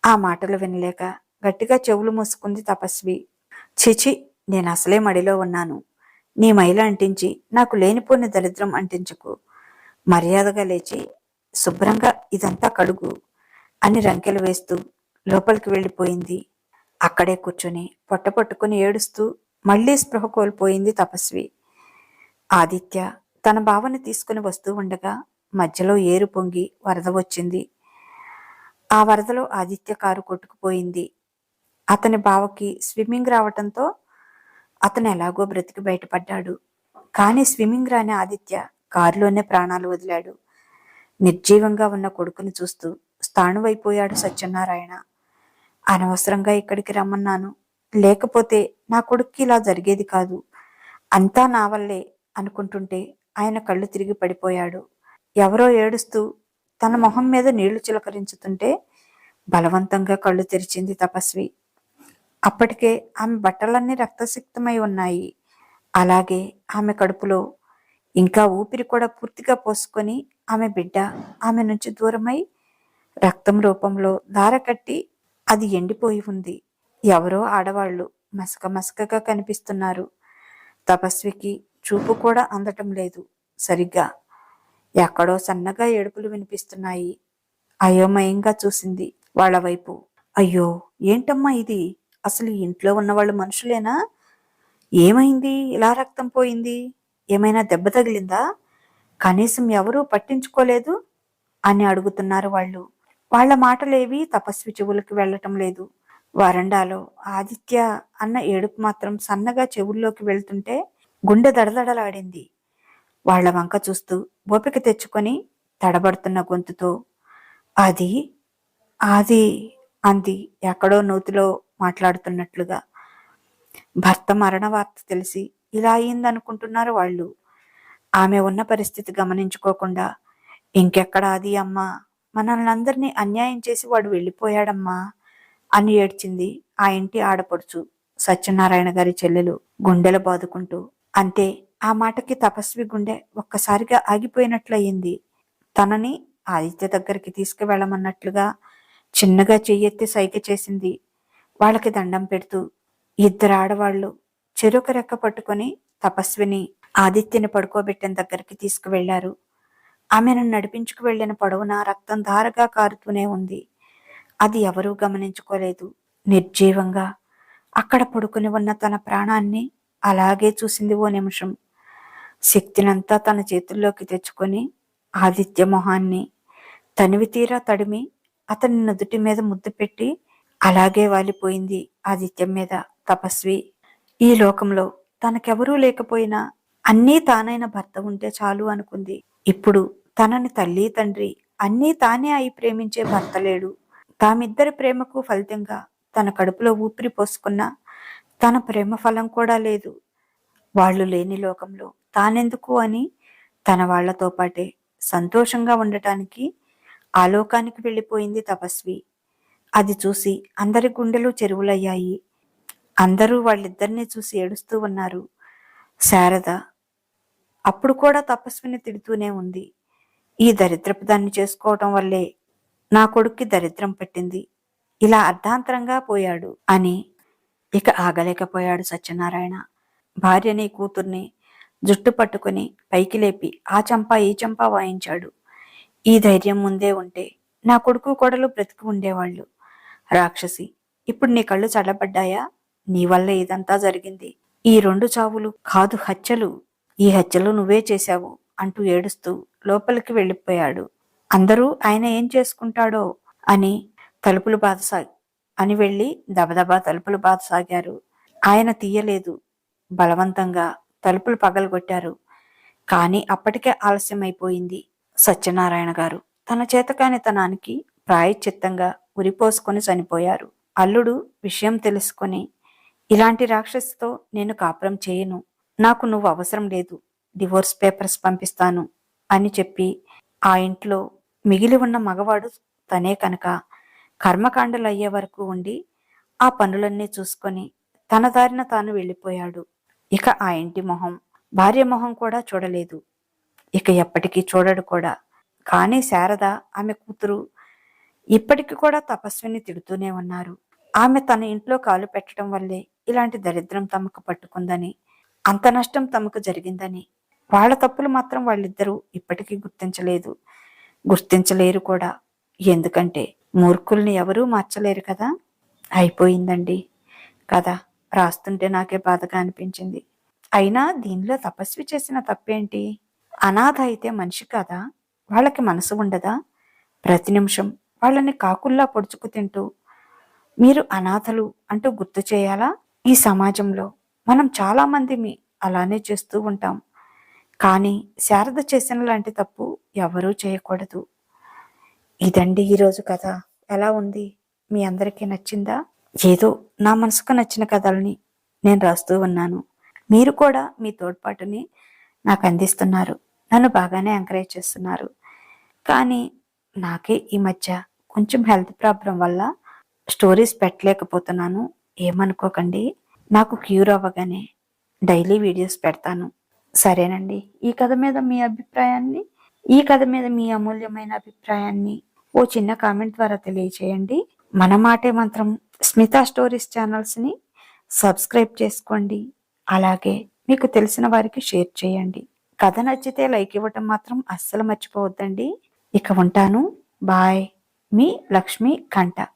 ఆ మాటలు వినలేక గట్టిగా చెవులు మూసుకుంది తపస్వి. చిచి, నేను అసలే మడిలో ఉన్నాను. నీ మైల అంటించి నాకు లేనిపోని దరిద్రం అంటించుకు. మర్యాదగా లేచి శుభ్రంగా ఇదంతా కడుగు అని రంకెలు వేస్తూ లోపలికి వెళ్ళిపోయింది. అక్కడే కూర్చొని పొట్ట పట్టుకుని ఏడుస్తూ మళ్లీ స్పృహ కోల్పోయింది తపస్వి. ఆదిత్య తన బావని తీసుకుని వస్తూ ఉండగా మధ్యలో ఏరు పొంగి వరద వచ్చింది. ఆ వరదలో ఆదిత్య కారు కొట్టుకుపోయింది. అతని బావకి స్విమ్మింగ్ రావటంతో అతను ఎలాగో బ్రతికి బయటపడ్డాడు. కానీ స్విమ్మింగ్ రాని ఆదిత్య కారులోనే ప్రాణాలు వదిలాడు. నిర్జీవంగా ఉన్న కొడుకుని చూస్తూ స్థాణువైపోయాడు సత్యనారాయణ. అనవసరంగా ఇక్కడికి రమ్మన్నాను, లేకపోతే నా కొడుక్కి ఇలా జరిగేది కాదు, అంతా నా వల్లే అనుకుంటుంటే ఆయన కళ్ళు తిరిగి పడిపోయాడు. ఎవరో ఏడుస్తూ తన మొహం మీద నీళ్లు చిలకరించుతుంటే బలవంతంగా కళ్ళు తెరిచింది తపస్వి. అప్పటికే ఆమె బట్టలన్నీ రక్తసిక్తమై ఉన్నాయి. అలాగే ఆమె కడుపులో ఇంకా ఊపిరి కూడా పూర్తిగా పోసుకొని ఆమె బిడ్డ ఆమె నుంచి దూరమై రక్తం రూపంలో దార కట్టి అది ఎండిపోయి ఉంది. ఎవరో ఆడవాళ్లు మసక మసకగా కనిపిస్తున్నారు. తపస్వికి చూపు కూడా అందటం లేదు సరిగ్గా. ఎక్కడో సన్నగా ఏడుపులు వినిపిస్తున్నాయి. అయోమయంగా చూసింది వాళ్ళ వైపు. అయ్యో, ఏంటమ్మా ఇది? అసలు ఈ ఇంట్లో ఉన్నవాళ్ళు మనుషులేనా? ఏమైంది? ఇలా రక్తం పోయింది? ఏమైనా దెబ్బ తగిలిందా? కనీసం ఎవరూ పట్టించుకోలేదు అని అడుగుతున్నారు వాళ్ళు. వాళ్ళ మాటలేవి తపస్వి చెవులకు వెళ్ళటం లేదు. వరండాలో ఆదిత్య అన్న ఏడుపు మాత్రం సన్నగా చెవుల్లోకి వెళ్తుంటే గుండె దడదడలాడింది. వాళ్ల వంక చూస్తూ ఓపిక తెచ్చుకొని తడబడుతున్న గొంతుతో, అది అది అంది ఎక్కడో నూతిలో మాట్లాడుతున్నట్లుగా. భర్త మరణ వార్త తెలిసి ఇలా అయిందనుకుంటున్నారు వాళ్ళు. ఆమె ఉన్న పరిస్థితి గమనించుకోకుండా, ఇంకెక్కడ అది అమ్మా, మనల్ని అందరినీ అన్యాయం చేసి వాడు వెళ్ళిపోయాడమ్మా అని ఏడ్చింది ఆ ఇంటి ఆడపడుచు సత్యనారాయణ గారి చెల్లెలు గుండెలు బాదుకుంటూ. అంతే, ఆ మాటకి తపస్వి గుండె ఒక్కసారిగా ఆగిపోయినట్లయింది. తనని ఆదిత్య దగ్గరికి తీసుకువెళ్ళమన్నట్లుగా చిన్నగా చెయ్యెత్తి సైగ చేసింది. వాళ్ళకి దండం పెడుతూ. ఇద్దరు ఆడవాళ్లు చెరొక రెక్క పట్టుకొని తపస్విని ఆదిత్యని పడుకోబెట్టిన దగ్గరికి తీసుకువెళ్లారు. ఆమెను నడిపించుకు వెళ్లిన పొడవునా రక్తం ధారగా కారుతూనే ఉంది. అది ఎవరూ గమనించుకోలేదు. నిర్జీవంగా అక్కడ పడుకుని ఉన్న తన ప్రాణాన్ని అలాగే చూసింది ఓ నిమిషం. శక్తినంతా తన చేతుల్లోకి తెచ్చుకొని ఆదిత్య మొహాన్ని తనివి తీరా తడిమి అతని నుదుటి మీద ముద్దు పెట్టి అలాగే వాలిపోయింది ఆదిత్యం మీద తపస్వి. ఈ లోకంలో తనకెవరూ లేకపోయినా అన్నీ తానైన భర్త ఉంటే చాలు అనుకుంది. ఇప్పుడు తనని తల్లి తండ్రి అన్నీ తానే అయి ప్రేమించే భర్త లేడు. తామిద్దరి ప్రేమకు ఫలితంగా తన కడుపులో ఊపిరి పోసుకున్న తన ప్రేమ ఫలం కూడా లేదు. వాళ్ళు లేని లోకంలో తానెందుకు అని తన వాళ్లతో పాటే సంతోషంగా ఉండటానికి ఆ లోకానికి వెళ్ళిపోయింది తపస్వి. అది చూసి అందరి గుండెలు చెరువులయ్యాయి. అందరూ వాళ్ళిద్దరినీ చూసి ఏడుస్తూ ఉన్నారు. శారద అప్పుడు కూడా తపస్విని తిడుతూనే ఉంది. ఈ దరిద్రపు దాన్ని చేసుకోవటం వల్లే నా కొడుక్కి దరిద్రం పట్టింది, ఇలా అర్ధాంతరంగా పోయాడు అని. ఇక ఆగలేకపోయాడు సత్యనారాయణ. భార్యని కూతుర్ని జుట్టు పట్టుకుని పైకి లేపి ఆ చంపా ఈ చంపా వాయించాడు. ఈ ధైర్యం ముందే ఉంటే నా కొడుకు కోడలు బ్రతికి ఉండేవాళ్ళు. రాక్షసి, ఇప్పుడు నీ కళ్ళు చల్లబడ్డాయా? నీ వల్ల ఇదంతా జరిగింది. ఈ 2 చావులు కాదు, హత్యలు. ఈ హత్యలు నువ్వే చేశావు అంటూ ఏడుస్తూ లోపలికి వెళ్ళిపోయాడు. అందరూ ఆయన ఏం చేసుకుంటాడో అని తలుపులు అని వెళ్ళి దబదబా తలుపులు బాధసాగారు. ఆయన తీయలేదు. బలవంతంగా తలుపులు పగలగొట్టారు. కానీ అప్పటికే ఆలస్యమైపోయింది. సత్యనారాయణ గారు తన చేతకానితనానికి ప్రాయశ్చిత్తంగా ఉరిపోసుకొని చనిపోయారు. అల్లుడు విషయం తెలుసుకొని, ఇలాంటి రాక్షసితో నేను కాపురం చేయను, నాకు నువ్వు అవసరం లేదు, డివోర్స్ పేపర్స్ పంపిస్తాను అని చెప్పి ఆ ఇంట్లో మిగిలి ఉన్న మగవాడు తనే కనుక కర్మకాండలు అయ్యే వరకు ఉండి ఆ పనులన్నీ చూసుకొని తన దారిన తాను వెళ్ళిపోయాడు. ఇక ఆ ఇంటి మొహం, భార్య మొహం కూడా చూడలేదు. ఇక ఎప్పటికీ చూడడు కూడా. కానీ శారద, ఆమె కూతురు ఇప్పటికి కూడా తపస్విని తిడుతూనే ఉన్నారు. ఆమె తన ఇంట్లో కాలు పెట్టడం వల్లే ఇలాంటి దరిద్రం తమకు పట్టుకుందని, అంత నష్టం తమకు జరిగిందని. వాళ్ళ తప్పులు మాత్రం వాళ్ళిద్దరూ ఇప్పటికీ గుర్తించలేరు కూడా. ఎందుకంటే మూర్ఖుల్ని ఎవరూ మార్చలేరు కదా. అయిపోయిందండి కథ. రాస్తుంటే నాకే బాధగా అనిపించింది. అయినా దీనిలో తపస్వి చేసిన తప్పేంటి? అనాథ అయితే మనిషి కాదా? వాళ్ళకి మనసు ఉండదా? ప్రతి నిమిషం వాళ్ళని కాకుల్లా పొడుచుకు తింటూ మీరు అనాథలు అంటూ గుర్తు చేయాలా? ఈ సమాజంలో మనం చాలా మందిని అలానే చేస్తూ ఉంటాం. కానీ శారద చేసిన లాంటి తప్పు ఎవరూ చేయకూడదు. ఇదండి ఈరోజు కథ. ఎలా ఉంది? మీ అందరికీ నచ్చిందా? ఏదో నా మనసుకు నచ్చిన కథల్ని నేను రాస్తూ ఉన్నాను. మీరు కూడా మీ తోడ్పాటుని నాకు అందిస్తున్నారు. నన్ను బాగానే ఎంకరేజ్ చేస్తున్నారు. కానీ నాకే ఈ మధ్య కొంచెం హెల్త్ ప్రాబ్లం వల్ల స్టోరీస్ పెట్టలేకపోతున్నాను. ఏమనుకోకండి. నాకు క్యూర్ అవ్వగానే డైలీ వీడియోస్ పెడతాను. సరేనండి. ఈ కథ మీద మీ అభిప్రాయాన్ని, ఈ కథ మీద మీ అమూల్యమైన అభిప్రాయాన్ని ఓ చిన్న కామెంట్ ద్వారా తెలియచేయండి. మన మాటే మంత్రం స్మితా స్టోరీస్ ఛానల్స్ని సబ్స్క్రైబ్ చేసుకోండి. అలాగే మీకు తెలిసిన వారికి షేర్ చేయండి. కథ నచ్చితే లైక్ ఇవ్వటం మాత్రం అస్సలు మర్చిపోవద్దండి. ఇక ఉంటాను. బాయ్. మీ లక్ష్మీ కంఠ.